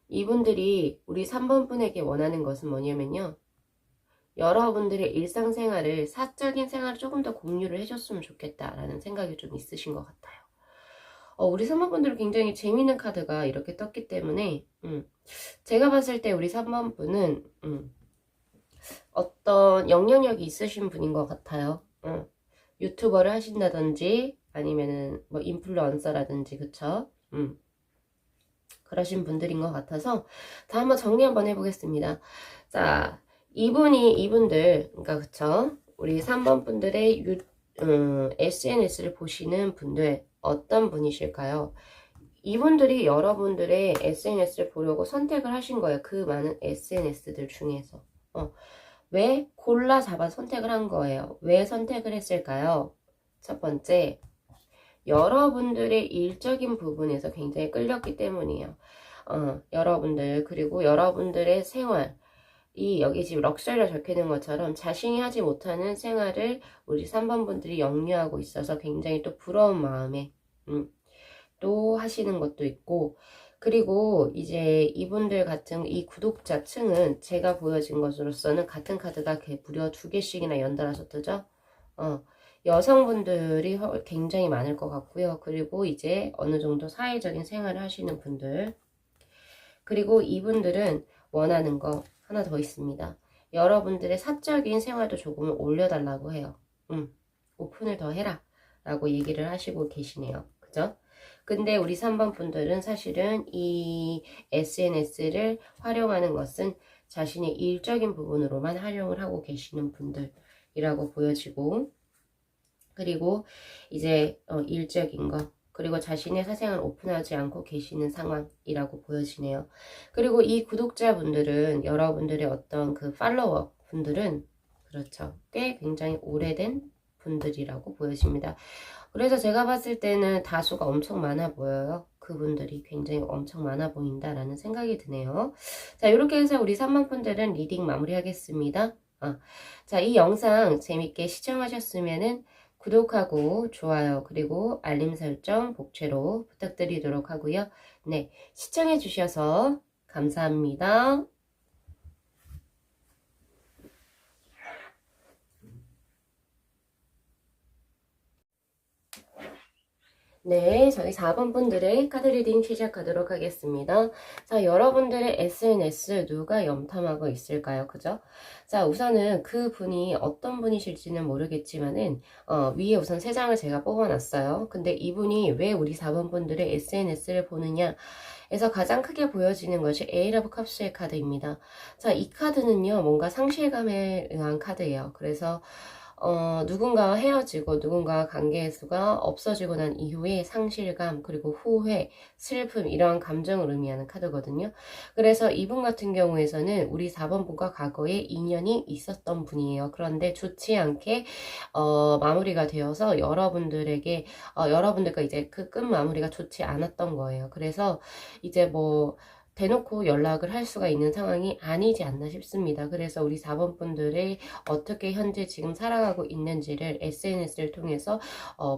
Speaker 1: 이분들이 우리 3번 분에게 원하는 것은 뭐냐면요. 여러분들의 일상생활을 사적인 생활을 조금 더 공유를 해줬으면 좋겠다라는 생각이 좀 있으신 것 같아요. 우리 3번 분들은 굉장히 재밌는 카드가 이렇게 떴기 때문에 제가 봤을 때 우리 3번 분은 어떤 영향력이 있으신 분인 것 같아요. 유튜버를 하신다든지 아니면은 뭐 인플루언서라든지 그쵸? 그러신 분들인 것 같아서 자 한번 정리 한번 해보겠습니다. 자 이분들 그러니까 그쵸? 우리 3번 분들의 SNS를 보시는 분들 어떤 분이실까요? 이분들이 여러분들의 SNS를 보려고 선택을 하신 거예요. 그 많은 SNS들 중에서. 왜 골라 잡아 선택을 한 거예요? 왜 선택을 했을까요? 첫 번째, 여러분들의 일적인 부분에서 굉장히 끌렸기 때문이에요. 여러분들, 그리고 여러분들의 생활, 여기 지금 럭셔리가 적혀있는 것처럼 자신이 하지 못하는 생활을 우리 3번 분들이 영유하고 있어서 굉장히 또 부러운 마음에, 또 하시는 것도 있고, 그리고 이제 이분들 같은 이 구독자층은 제가 보여진 것으로서는 같은 카드가 무려 2개씩이나 연달아서 뜨죠. 여성분들이 굉장히 많을 것 같고요. 그리고 이제 어느 정도 사회적인 생활을 하시는 분들. 그리고 이분들은 원하는 거 하나 더 있습니다. 여러분들의 사적인 생활도 조금은 올려달라고 해요. 오픈을 더 해라 라고 얘기를 하시고 계시네요. 그죠? 근데 우리 3번 분들은 사실은 이 SNS를 활용하는 것은 자신의 일적인 부분으로만 활용을 하고 계시는 분들이라고 보여지고, 그리고 이제 일적인 거, 그리고 자신의 사생활 오픈하지 않고 계시는 상황이라고 보여지네요. 그리고 이 구독자분들은 여러분들의 어떤 그 팔로워 분들은 그렇죠. 꽤 굉장히 오래된 분들이라고 보여집니다. 그래서 제가 봤을 때는 다수가 엄청 많아 보여요. 그분들이 굉장히 엄청 많아 보인다라는 생각이 드네요. 자, 이렇게 해서 우리 3번 분들은 리딩 마무리하겠습니다. 자, 이 영상 재밌게 시청하셨으면은 구독하고 좋아요 그리고 알림 설정 복채로 부탁드리도록 하고요. 네, 시청해 주셔서 감사합니다. 네, 저희 4번 분들의 카드 리딩 시작하도록 하겠습니다. 자, 여러분들의 SNS 누가 염탐하고 있을까요? 그죠? 자, 우선은 그 분이 어떤 분이실지는 모르겠지만은, 위에 우선 3장을 제가 뽑아놨어요. 근데 이분이 왜 우리 4번 분들의 SNS를 보느냐? 에서 가장 크게 보여지는 것이 에잇 오브 컵스의 카드입니다. 자, 이 카드는요, 뭔가 상실감에 의한 카드예요. 그래서 누군가와 헤어지고 누군가와 관계수가 없어지고 난 이후에 상실감 그리고 후회, 슬픔 이러한 감정을 의미하는 카드거든요. 그래서 이분 같은 경우에서는 우리 4번 분과 과거에 인연이 있었던 분이에요. 그런데 좋지 않게 마무리가 되어서 여러분들에게 여러분들과 이제 그 끝 마무리가 좋지 않았던 거예요. 그래서 이제 뭐 대놓고 연락을 할 수가 있는 상황이 아니지 않나 싶습니다. 그래서 우리 4번 분들의 어떻게 현재 지금 살아가고 있는지를 SNS를 통해서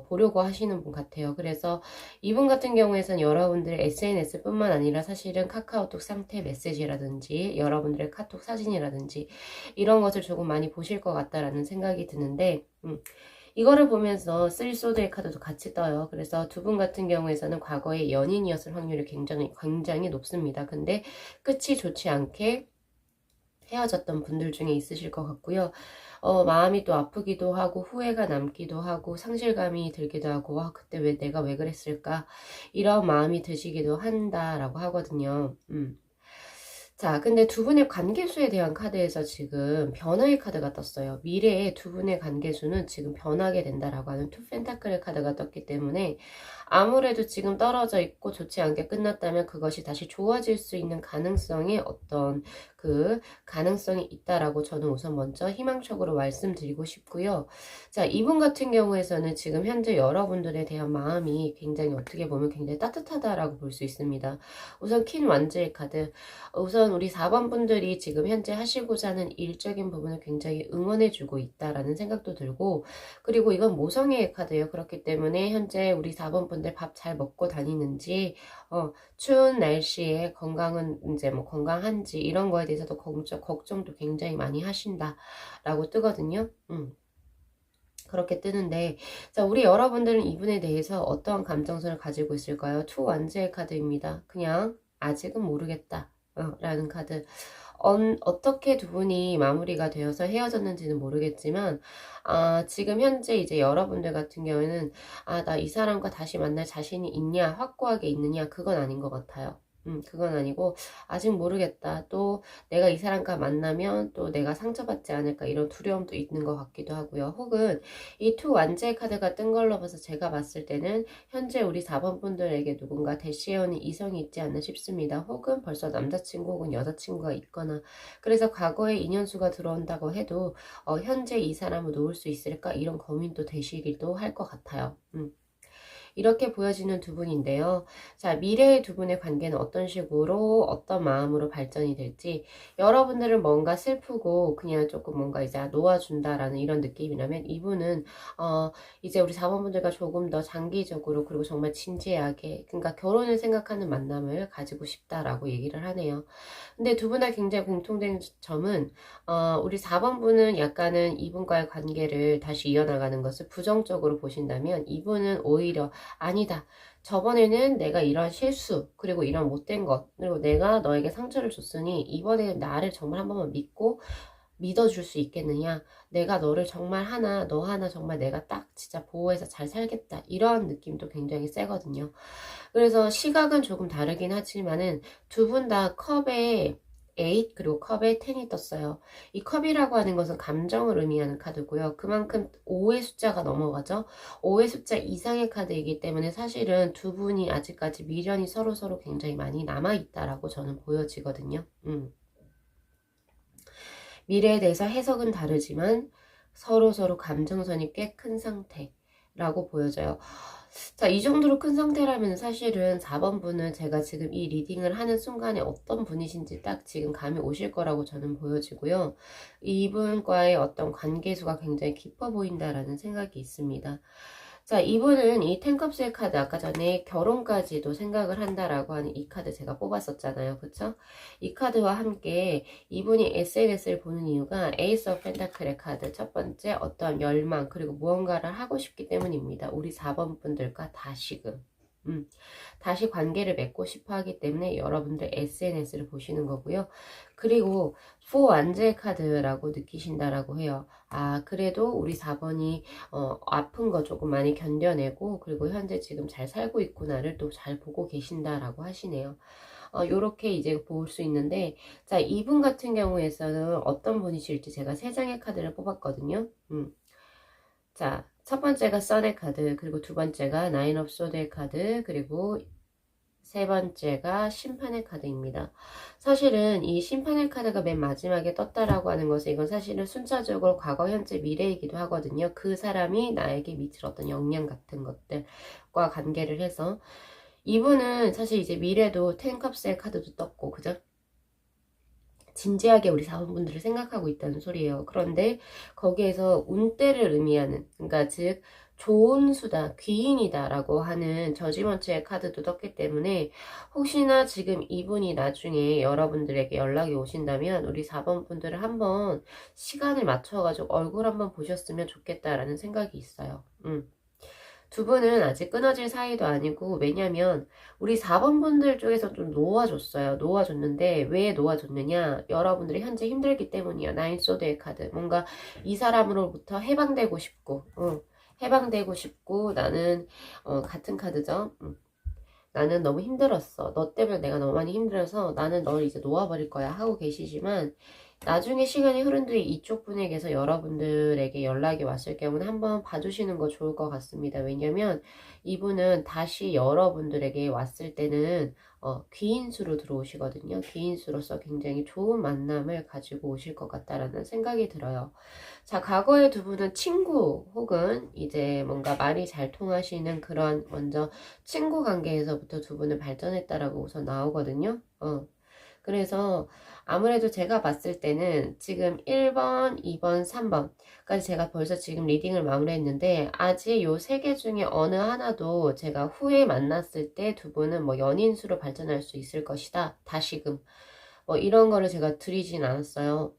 Speaker 1: 보려고 하시는 분 같아요. 그래서 이분 같은 경우에는 여러분들의 SNS뿐만 아니라 사실은 카카오톡 상태 메시지라든지 여러분들의 카톡 사진이라든지 이런 것을 조금 많이 보실 것 같다라는 생각이 드는데 이거를 보면서 쓰리소드의 카드도 같이 떠요. 그래서 두 분 같은 경우에서는 과거에 연인이었을 확률이 굉장히 높습니다. 근데 끝이 좋지 않게 헤어졌던 분들 중에 있으실 것 같고요. 마음이 또 아프기도 하고 후회가 남기도 하고 상실감이 들기도 하고 그때 왜 내가 왜 그랬을까 이런 마음이 드시기도 한다라고 하거든요. 자, 근데 두 분의 관계수에 대한 카드에서 지금 변화의 카드가 떴어요. 미래의 두 분의 관계수는 지금 변하게 된다라고 하는 투 펜타클의 카드가 떴기 때문에 아무래도 지금 떨어져 있고 좋지 않게 끝났다면 그것이 다시 좋아질 수 있는 가능성이 어떤 그 가능성이 있다라고 저는 우선 먼저 희망적으로 말씀드리고 싶고요. 자, 이분 같은 경우에서는 지금 현재 여러분들에 대한 마음이 굉장히 어떻게 보면 굉장히 따뜻하다라고 볼 수 있습니다. 우선 퀸 완즈의 카드. 우선 우리 4번 분들이 지금 현재 하시고자 하는 일적인 부분을 굉장히 응원해주고 있다라는 생각도 들고 그리고 이건 모성애의 카드예요. 그렇기 때문에 현재 우리 4번 분들 밥 잘 먹고 다니는지 추운 날씨에 건강은 이제 뭐 건강한지 이런 거에 대해서도 걱정도 굉장히 많이 하신다라고 뜨거든요. 그렇게 뜨는데 자 우리 여러분들은 이분에 대해서 어떠한 감정선을 가지고 있을까요? 투 완즈의 카드입니다. 그냥 아직은 모르겠다 라는 카드. 어떻게 두 분이 마무리가 되어서 헤어졌는지는 모르겠지만 지금 현재 이제 여러분들 같은 경우에는 나 이 사람과 다시 만날 자신이 있냐 확고하게 있느냐 그건 아닌 것 같아요. 그건 아니고 아직 모르겠다. 또 내가 이 사람과 만나면 또 내가 상처받지 않을까 이런 두려움도 있는 것 같기도 하고요. 혹은 이 투 완제의 카드가 뜬 걸로 봐서 제가 봤을 때는 현재 우리 4번 분들에게 누군가 대시해오는 이성이 있지 않나 싶습니다. 혹은 벌써 남자친구 혹은 여자친구가 있거나 그래서 과거에 인연수가 들어온다고 해도 현재 이 사람을 놓을 수 있을까 이런 고민도 되시기도 할 것 같아요. 이렇게 보여지는 두 분인데요. 자, 미래의 두 분의 관계는 어떤 식으로, 어떤 마음으로 발전이 될지, 여러분들은 뭔가 슬프고, 그냥 조금 뭔가 이제 놓아준다라는 이런 느낌이라면, 이분은, 이제 우리 4번분들과 조금 더 장기적으로, 그리고 정말 진지하게, 그러니까 결혼을 생각하는 만남을 가지고 싶다라고 얘기를 하네요. 근데 두 분 다 굉장히 공통된 점은, 우리 4번분은 약간은 이분과의 관계를 다시 이어나가는 것을 부정적으로 보신다면, 이분은 오히려 아니다. 저번에는 내가 이런 실수, 그리고 이런 못된 것, 그리고 내가 너에게 상처를 줬으니 이번에 나를 정말 한 번만 믿고 믿어줄 수 있겠느냐? 내가 너를 정말 너 하나 정말 내가 딱 진짜 보호해서 잘 살겠다. 이런 느낌도 굉장히 세거든요. 그래서 시각은 조금 다르긴 하지만은 두 분 다 컵에 8 그리고 컵에 10이 떴어요. 이 컵이라고 하는 것은 감정을 의미하는 카드고요. 그만큼 5의 숫자가 넘어가죠. 5의 숫자 이상의 카드이기 때문에 사실은 두 분이 아직까지 미련이 서로서로 굉장히 많이 남아있다라고 저는 보여지거든요. 미래에 대해서 해석은 다르지만 서로서로 감정선이 꽤 큰 상태. 라고 보여져요. 자, 이 정도로 큰 상태라면 사실은 4번 분은 제가 지금 이 리딩을 하는 순간에 어떤 분이신지 딱 지금 감이 오실 거라고 저는 보여지고요. 이분과의 어떤 관계수가 굉장히 깊어 보인다라는 생각이 있습니다. 자, 이분은 이 텐컵스의 카드, 아까 전에 결혼까지도 생각을 한다라고 하는 이 카드 제가 뽑았었잖아요. 그쵸? 이 카드와 함께 이분이 SNS를 보는 이유가 에이스 오브 펜타클의 카드, 첫 번째 어떤 열망, 그리고 무언가를 하고 싶기 때문입니다. 우리 4번 분들과 다시금 다시 관계를 맺고 싶어 하기 때문에 여러분들 SNS를 보시는 거고요. 그리고 4 완제의 카드라고 느끼신다라고 해요. 아, 그래도 우리 4번이 아픈 거 조금 많이 견뎌내고, 그리고 현재 지금 잘 살고 있구나를 또 잘 보고 계신다라고 하시네요. 요렇게 이제 볼 수 있는데, 자, 이분 같은 경우에서는 어떤 분이실지 제가 3장의 카드를 뽑았거든요. 자, 첫 번째가 선의 카드, 그리고 두 번째가 나인 업 소드의 카드, 그리고 세 번째가 심판의 카드입니다. 사실은 이 심판의 카드가 맨 마지막에 떴다라고 하는 것은 이건 사실은 순차적으로 과거, 현재, 미래이기도 하거든요. 그 사람이 나에게 미칠 어떤 영향 같은 것들과 관계를 해서 이분은 사실 이제 미래도 텐컵스의 카드도 떴고, 그죠? 진지하게 우리 사원분들을 생각하고 있다는 소리예요. 그런데 거기에서 운때를 의미하는, 그러니까 즉 좋은 수다, 귀인이다 라고 하는 저지먼트의 카드도 떴기 때문에 혹시나 지금 이분이 나중에 여러분들에게 연락이 오신다면 우리 4번 분들을 한번 시간을 맞춰가지고 얼굴 한번 보셨으면 좋겠다라는 생각이 있어요. 두 분은 아직 끊어질 사이도 아니고, 왜냐면 우리 4번 분들 쪽에서 좀 놓아줬어요. 놓아줬는데 왜 놓아줬느냐, 여러분들이 현재 힘들기 때문이야. 나인소드의 카드, 뭔가 이 사람으로부터 해방되고 싶고, 해방되고 싶고, 나는 같은 카드죠. 나는 너무 힘들었어. 너 때문에 내가 너무 많이 힘들어서 나는 널 이제 놓아버릴 거야 하고 계시지만, 나중에 시간이 흐른 뒤에 이쪽 분에게서 여러분들에게 연락이 왔을 경우는 한번 봐주시는 거 좋을 것 같습니다. 왜냐면 이분은 다시 여러분들에게 왔을 때는 귀인수로 들어오시거든요. 귀인수로서 굉장히 좋은 만남을 가지고 오실 것 같다라는 생각이 들어요. 자, 과거의 두 분은 친구 혹은 이제 뭔가 말이 잘 통하시는 그런 먼저 친구 관계에서부터 두 분은 발전했다라고 우선 나오거든요. 그래서 아무래도 제가 봤을 때는 지금 1번, 2번, 3번까지 제가 벌써 지금 리딩을 마무리했는데 아직 요 세 개 중에 어느 하나도 제가 후에 만났을 때 두 분은 뭐 연인수로 발전할 수 있을 것이다. 다시금. 뭐 이런 거를 제가 드리진 않았어요.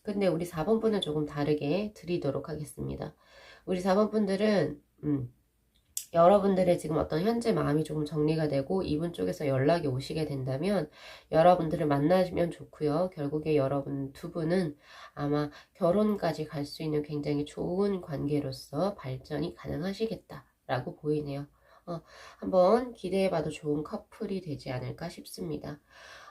Speaker 1: 근데 우리 4번 분은 조금 다르게 드리도록 하겠습니다. 우리 4번 분들은 여러분들의 지금 어떤 현재 마음이 조금 정리가 되고 이분 쪽에서 연락이 오시게 된다면 여러분들을 만나시면 좋고요. 결국에 여러분 두 분은 아마 결혼까지 갈 수 있는 굉장히 좋은 관계로서 발전이 가능하시겠다라고 보이네요. 한번 기대해봐도 좋은 커플이 되지 않을까 싶습니다.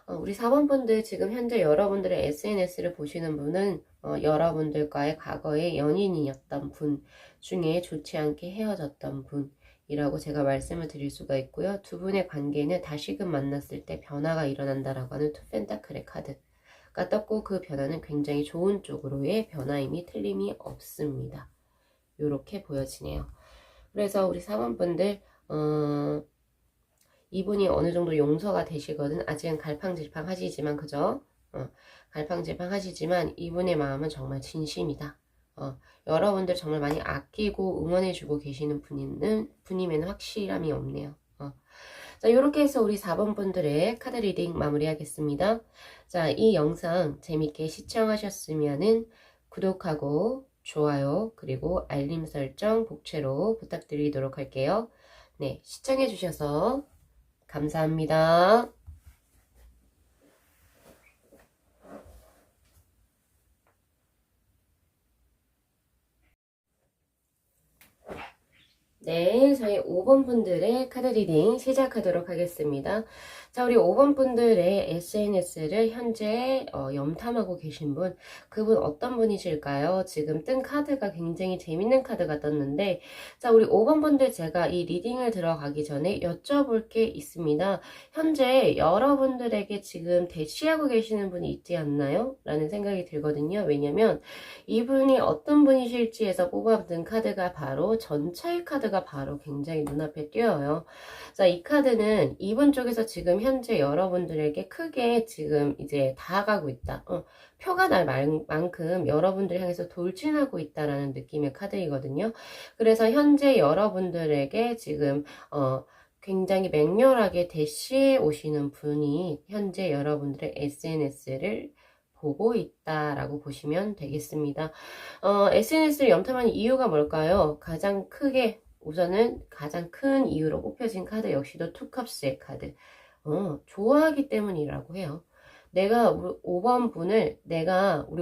Speaker 1: 우리 4번 분들 지금 현재 여러분들의 SNS를 보시는 분은 여러분들과의 과거의 연인이었던 분 중에 좋지 않게 헤어졌던 분이라고 제가 말씀을 드릴 수가 있고요. 두 분의 관계는 다시금 만났을 때 변화가 일어난다라고 하는 투 펜타클의 카드가 떴고 그 변화는 굉장히 좋은 쪽으로의 변화임이 틀림이 없습니다. 이렇게 보여지네요. 그래서 우리 4번 분들 이분이 어느 정도 용서가 되시거든. 아직은 갈팡질팡 하시지만, 그죠? 갈팡질팡 하시지만, 이분의 마음은 정말 진심이다. 여러분들 정말 많이 아끼고 응원해주고 계시는 분임에는 확실함이 없네요. 자, 이렇게 해서 우리 4번 분들의 카드 리딩 마무리하겠습니다. 자, 이 영상 재밌게 시청하셨으면은 구독하고 좋아요, 그리고 알림 설정 복채로 부탁드리도록 할게요. 네, 시청해주셔서 감사합니다. 네. 네, 저희 5번 분들의 카드 리딩 시작하도록 하겠습니다. 자, 우리 5번 분들의 SNS를 현재 염탐하고 계신 분, 그분 어떤 분이실까요? 지금 뜬 카드가 굉장히 재밌는 카드가 떴는데, 자, 우리 5번 분들 제가 이 리딩을 들어가기 전에 여쭤볼 게 있습니다. 현재 여러분들에게 지금 대시하고 계시는 분이 있지 않나요? 라는 생각이 들거든요. 왜냐면 이분이 어떤 분이실지 해서 뽑아둔 카드가 바로 전차의 카드가 바로 굉장히 눈앞에 띄어요. 자, 이 카드는 이분 쪽에서 지금 현재 여러분들에게 크게 지금 이제 다가가고 있다. 표가 날 만큼 여러분들 향해서 돌진하고 있다라는 느낌의 카드이거든요. 그래서 현재 여러분들에게 지금 굉장히 맹렬하게 대시해 오시는 분이 현재 여러분들의 SNS를 보고 있다라고 보시면 되겠습니다. SNS를 염탐하는 이유가 뭘까요? 가장 크게 우선은 가장 큰 이유로 뽑혀진 카드 역시도 투컵스의 카드. 좋아하기 때문이라고 해요. 내가 우리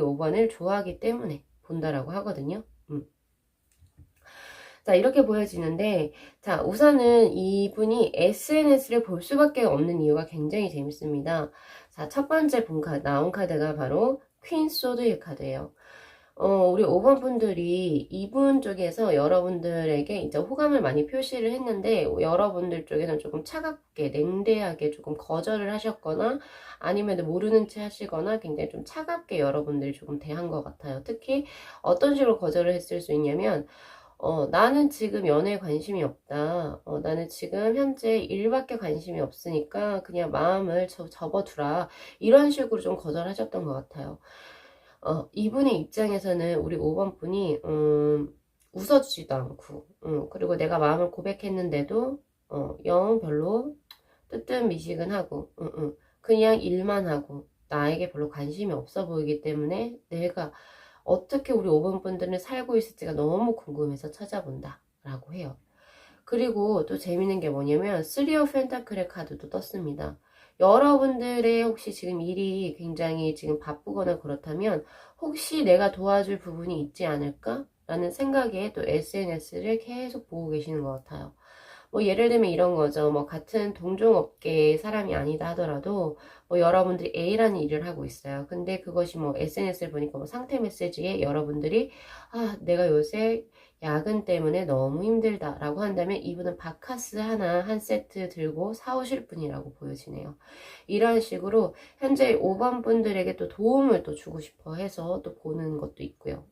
Speaker 1: 5번을 좋아하기 때문에 본다라고 하거든요. 자, 이렇게 보여지는데, 자, 우선은 이분이 SNS를 볼 수밖에 없는 이유가 굉장히 재밌습니다. 자, 첫 번째 나온 카드가 바로 퀸 소드의 카드예요. 우리 5번 분들이 이분 쪽에서 여러분들에게 이제 호감을 많이 표시를 했는데, 여러분들 쪽에서는 조금 차갑게, 냉대하게 조금 거절을 하셨거나, 아니면 모르는 채 하시거나, 굉장히 좀 차갑게 여러분들이 조금 대한 것 같아요. 특히 어떤 식으로 거절을 했을 수 있냐면, 나는 지금 연애에 관심이 없다. 나는 지금 현재 일밖에 관심이 없으니까 그냥 마음을 접어두라. 이런 식으로 좀 거절하셨던 것 같아요. 이분의 입장에서는 우리 5번 분이, 웃어주지도 않고, 그리고 내가 마음을 고백했는데도, 영 별로 뜨뜻미지근하고, 그냥 일만 하고, 나에게 별로 관심이 없어 보이기 때문에 내가 어떻게 우리 5번 분들은 살고 있을지가 너무 궁금해서 찾아본다 라고 해요. 그리고 또 재밌는 게 뭐냐면 3 of 펜타클의 카드도 떴습니다. 여러분들의 혹시 지금 일이 굉장히 지금 바쁘거나 그렇다면 혹시 내가 도와줄 부분이 있지 않을까? 라는 생각에 또 SNS를 계속 보고 계시는 것 같아요. 뭐 예를 들면 이런 거죠. 뭐 같은 동종업계의 사람이 아니다 하더라도 뭐 여러분들이 A라는 일을 하고 있어요. 근데 그것이 뭐 SNS를 보니까 뭐 상태 메시지에 여러분들이 내가 요새 야근 때문에 너무 힘들다 라고 한다면 이분은 바카스 하나 한 세트 들고 사오실 분이라고 보여지네요. 이런 식으로 현재 5번 분들에게 또 도움을 또 주고 싶어 해서 또 보는 것도 있고요.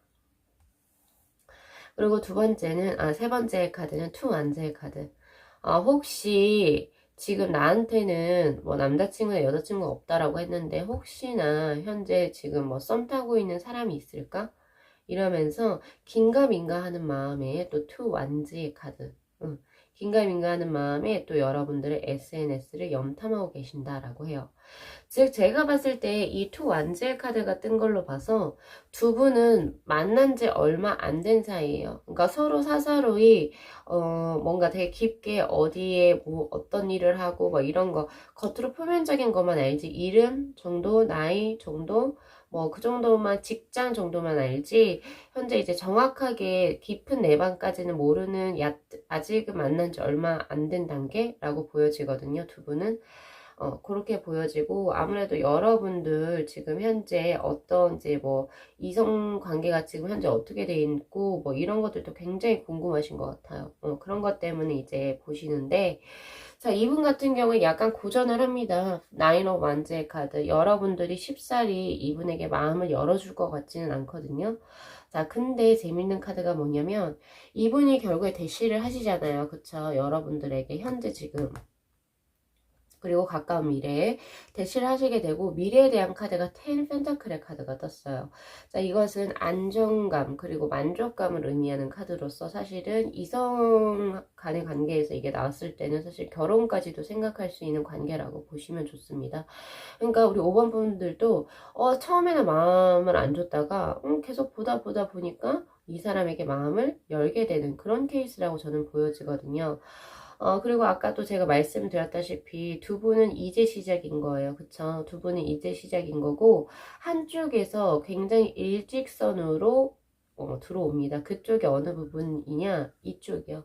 Speaker 1: 그리고 세 번째 카드는 투 완제의 카드. 혹시 지금 나한테는 뭐 남자친구나 여자친구가 없다라고 했는데 혹시나 현재 지금 뭐 썸 타고 있는 사람이 있을까? 이러면서 긴가민가 하는 마음에 또 투 완지의 카드. 긴가민가 하는 마음에 또 여러분들의 SNS를 염탐하고 계신다라고 해요. 즉 제가 봤을 때 이 투 완젤 카드가 뜬 걸로 봐서 두 분은 만난 지 얼마 안 된 사이예요. 그러니까 서로 사사로이 뭔가 되게 깊게 어디에 뭐 어떤 일을 하고 뭐 이런 거 겉으로 표면적인 것만 알지 이름 정도 나이 정도 뭐 그 정도만 직장 정도만 알지 현재 이제 정확하게 깊은 내방까지는 모르는 아직은 만난 지 얼마 안 된 단계라고 보여지거든요. 두 분은. 그렇게 보여지고 아무래도 여러분들 지금 현재 어떤 이제 뭐 이성 관계가 지금 현재 어떻게 돼 있고 뭐 이런 것들도 굉장히 궁금하신 것 같아요. 그런 것 때문에 이제 보시는데 자 이분 같은 경우에 약간 고전을 합니다. 나인 오브 완즈의 카드 여러분들이 쉽사리 이분에게 마음을 열어줄 것 같지는 않거든요. 자 근데 재밌는 카드가 뭐냐면 이분이 결국에 대시를 하시잖아요. 그쵸? 여러분들에게 현재 지금 그리고 가까운 미래에 대시를 하시게 되고 미래에 대한 카드가 10 펜타클의 카드가 떴어요. 자, 이것은 안정감 그리고 만족감을 의미하는 카드로서 사실은 이성 간의 관계에서 이게 나왔을 때는 사실 결혼까지도 생각할 수 있는 관계라고 보시면 좋습니다. 그러니까 우리 5번 분들도 처음에는 마음을 안 줬다가 계속 보다 보니까 이 사람에게 마음을 열게 되는 그런 케이스라고 저는 보여지거든요. 그리고 아까도 제가 말씀드렸다시피 두 분은 이제 시작인 거예요. 그쵸? 두 분은 이제 시작인 거고, 한쪽에서 굉장히 일직선으로 들어옵니다. 그쪽이 어느 부분이냐? 이쪽이요.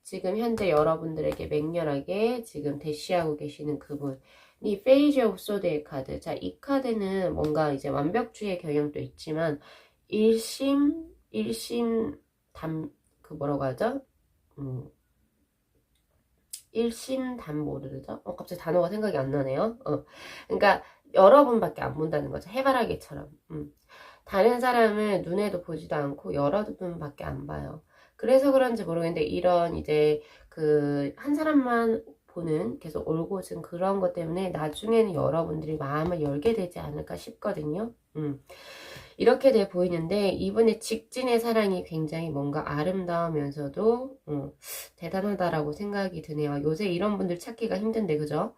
Speaker 1: 지금 현재 여러분들에게 맹렬하게 지금 대시하고 계시는 그분이 페이지 오브 소드의 카드. 자, 이 카드는 뭔가 이제 완벽주의 경향도 있지만 뭐라고 하죠? 일심단모르죠? 갑자기 단어가 생각이 안 나네요. 그러니까 여러분밖에 안 본다는 거죠. 해바라기처럼. 다른 사람을 눈에도 보지도 않고 여러분밖에 안 봐요. 그래서 그런지 모르겠는데 이런 이제 그 한 사람만 보는 계속 올곧은 그런 것 때문에 나중에는 여러분들이 마음을 열게 되지 않을까 싶거든요. 이렇게 돼 보이는데 이분의 직진의 사랑이 굉장히 뭔가 아름다우면서도 대단하다라고 생각이 드네요. 요새 이런 분들 찾기가 힘든데 그죠?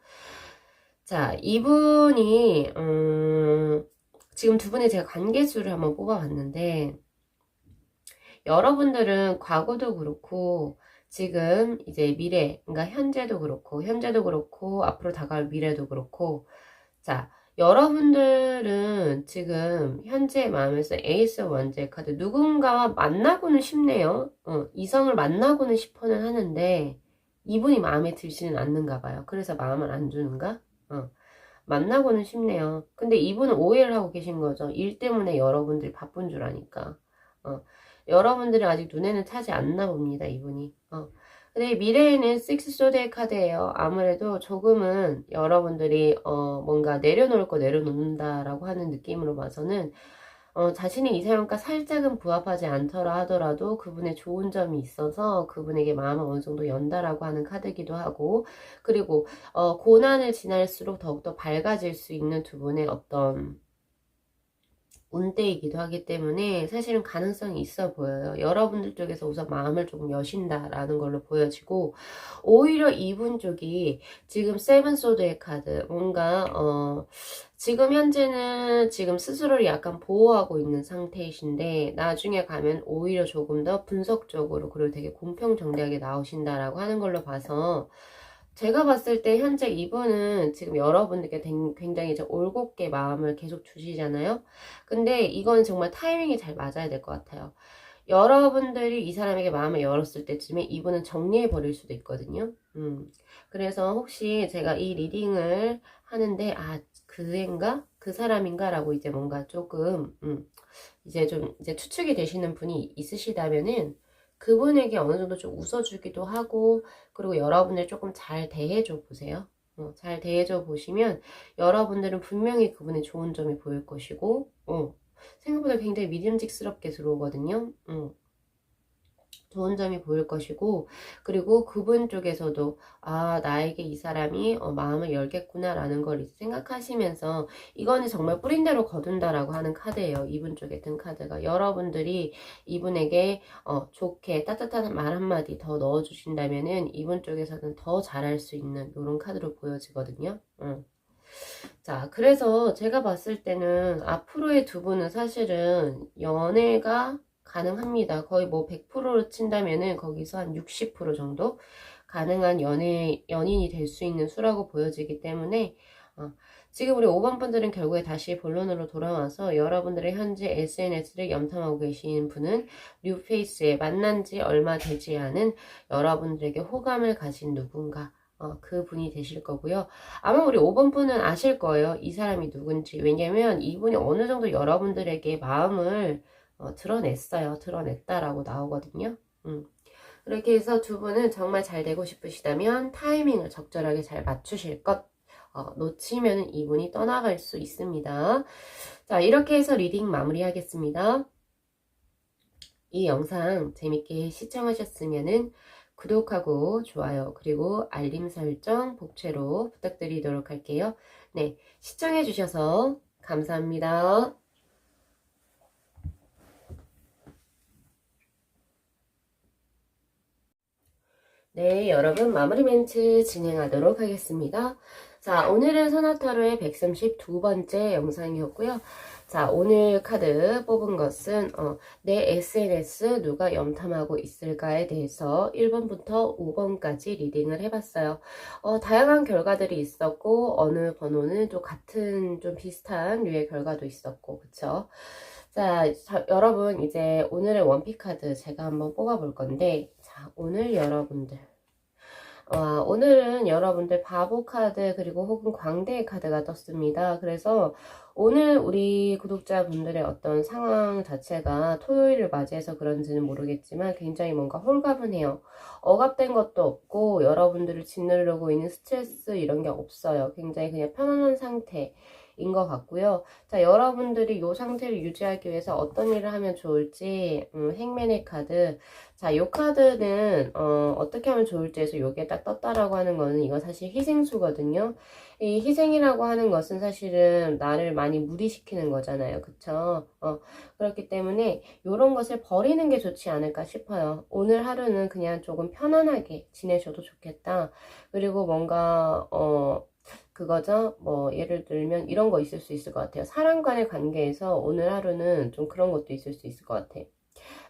Speaker 1: 자, 이분이 지금 두 분의 제가 관계수를 한번 뽑아봤는데 여러분들은 과거도 그렇고 지금 이제 미래, 그러니까 현재도 그렇고 앞으로 다가올 미래도 그렇고 자, 여러분들은 지금 현재 마음에서 에이스 원제 카드 누군가와 만나고는 싶네요. 이성을 만나고는 싶어는 하는데 이분이 마음에 들지는 않는가 봐요. 그래서 마음을 안 주는가? 만나고는 싶네요. 근데 이분은 오해를 하고 계신 거죠. 일 때문에 여러분들이 바쁜 줄 아니까. 여러분들이 아직 눈에는 차지 않나 봅니다. 이분이. 근데 미래에는 식스 소드의 카드예요. 아무래도 조금은 여러분들이 뭔가 내려놓을 거 내려놓는다라고 하는 느낌으로 봐서는 자신이 이 사람과 살짝은 부합하지 않더라 하더라도 그분의 좋은 점이 있어서 그분에게 마음을 어느 정도 연다라고 하는 카드이기도 하고 그리고 고난을 지날수록 더욱더 밝아질 수 있는 두 분의 어떤 운대이기도 하기 때문에 사실은 가능성이 있어 보여요. 여러분들 쪽에서 우선 마음을 조금 여신다라는 걸로 보여지고 오히려 이분 쪽이 지금 세븐 소드의 카드 뭔가 지금 현재는 지금 스스로를 약간 보호하고 있는 상태이신데 나중에 가면 오히려 조금 더 분석적으로 그리고 되게 공평정대하게 나오신다라고 하는 걸로 봐서 제가 봤을 때 현재 이분은 지금 여러분들께 굉장히 이제 올곧게 마음을 계속 주시잖아요. 근데 이건 정말 타이밍이 잘 맞아야 될 것 같아요. 여러분들이 이 사람에게 마음을 열었을 때쯤에 이분은 정리해 버릴 수도 있거든요. 그래서 혹시 제가 이 리딩을 하는데 그 애인가? 그 사람인가? 라고 이제 뭔가 조금 이제 좀 이제 추측이 되시는 분이 있으시다면은 그분에게 어느 정도 좀 웃어주기도 하고 그리고 여러분들 조금 잘 대해줘 보세요. 잘 대해줘 보시면 여러분들은 분명히 그분의 좋은 점이 보일 것이고 생각보다 굉장히 믿음직스럽게 들어오거든요. 좋은 점이 보일 것이고 그리고 그분 쪽에서도 나에게 이 사람이 마음을 열겠구나 라는 걸 생각하시면서 이거는 정말 뿌린 대로 거둔다라고 하는 카드예요. 이분 쪽에 든 카드가 여러분들이 이분에게 좋게 따뜻한 말 한마디 더 넣어주신다면은 이분 쪽에서는 더 잘할 수 있는 이런 카드로 보여지거든요. 자, 그래서 제가 봤을 때는 앞으로의 두 분은 사실은 연애가 가능합니다. 거의 뭐 100%로 친다면은 거기서 한 60% 정도 가능한 연인이 될 수 있는 수라고 보여지기 때문에 지금 우리 5번 분들은 결국에 다시 본론으로 돌아와서 여러분들의 현재 SNS를 염탐하고 계신 분은 뉴페이스에 만난 지 얼마 되지 않은 여러분들에게 호감을 가진 누군가 그 분이 되실 거고요. 아마 우리 5번 분은 아실 거예요. 이 사람이 누군지. 왜냐면 이분이 어느 정도 여러분들에게 마음을 드러냈다라고 나오거든요. 그렇게 해서 두 분은 정말 잘 되고 싶으시다면 타이밍을 적절하게 잘 맞추실 것. 놓치면 이분이 떠나갈 수 있습니다. 자, 이렇게 해서 리딩 마무리하겠습니다. 이 영상 재밌게 시청하셨으면 구독하고 좋아요 그리고 알림 설정 복채로 부탁드리도록 할게요. 네, 시청해주셔서 감사합니다. 네, 여러분 마무리 멘트 진행하도록 하겠습니다. 자, 오늘은 소나타로의 132번째 영상이었고요. 자, 오늘 카드 뽑은 것은 내 SNS 누가 염탐하고 있을까에 대해서 1번부터 5번까지 리딩을 해봤어요. 다양한 결과들이 있었고 어느 번호는 또 같은 좀 비슷한 류의 결과도 있었고 그쵸? 자, 여러분 이제 오늘의 원픽 카드 제가 한번 뽑아볼 건데 자, 자, 오늘 여러분들. 오늘은 여러분들 바보 카드 그리고 혹은 광대의 카드가 떴습니다. 그래서 오늘 우리 구독자분들의 어떤 상황 자체가 토요일을 맞이해서 그런지는 모르겠지만 굉장히 뭔가 홀가분해요. 억압된 것도 없고 여러분들을 짓누르고 있는 스트레스 이런 게 없어요. 굉장히 그냥 편안한 상태. 인 것 같고요. 자, 여러분들이 이 상태를 유지하기 위해서 어떤 일을 하면 좋을지, 행맨의 카드. 자, 이 카드는, 어떻게 하면 좋을지 해서 요게 딱 떴다라고 하는 거는 이거 사실 희생수거든요. 이 희생이라고 하는 것은 사실은 나를 많이 무리시키는 거잖아요. 그쵸? 그렇기 때문에 요런 것을 버리는 게 좋지 않을까 싶어요. 오늘 하루는 그냥 조금 편안하게 지내셔도 좋겠다. 그리고 뭔가, 그거죠. 뭐 예를 들면 이런 거 있을 수 있을 것 같아요. 사람 간의 관계에서 오늘 하루는 좀 그런 것도 있을 수 있을 것 같아요.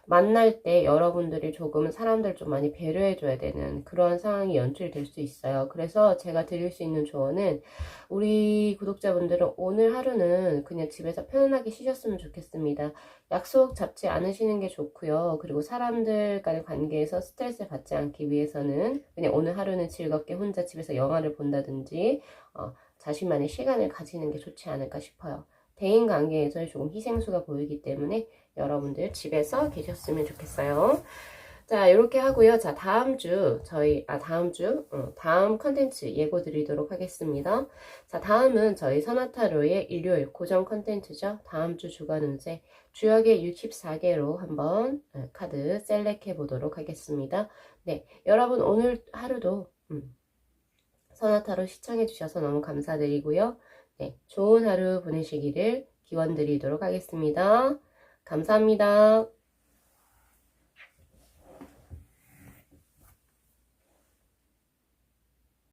Speaker 1: 만날 때 여러분들이 조금 사람들 좀 많이 배려해줘야 되는 그런 상황이 연출될 수 있어요. 그래서 제가 드릴 수 있는 조언은 우리 구독자분들은 오늘 하루는 그냥 집에서 편안하게 쉬셨으면 좋겠습니다. 약속 잡지 않으시는 게 좋고요. 그리고 사람들 간의 관계에서 스트레스 받지 않기 위해서는 그냥 오늘 하루는 즐겁게 혼자 집에서 영화를 본다든지 자신만의 시간을 가지는 게 좋지 않을까 싶어요. 대인관계에서 조금 희생수가 보이기 때문에 여러분들 집에서 계셨으면 좋겠어요. 자, 이렇게 하고요. 자, 다음 주, 다음 컨텐츠 예고 드리도록 하겠습니다. 자, 다음은 저희 서나타로의 일요일 고정 컨텐츠죠. 다음 주 주간 운세 주역의 64개로 한번 카드 셀렉해 보도록 하겠습니다. 네, 여러분 오늘 하루도 서나타로 시청해 주셔서 너무 감사드리고요. 네, 좋은 하루 보내시기를 기원 드리도록 하겠습니다. 감사합니다.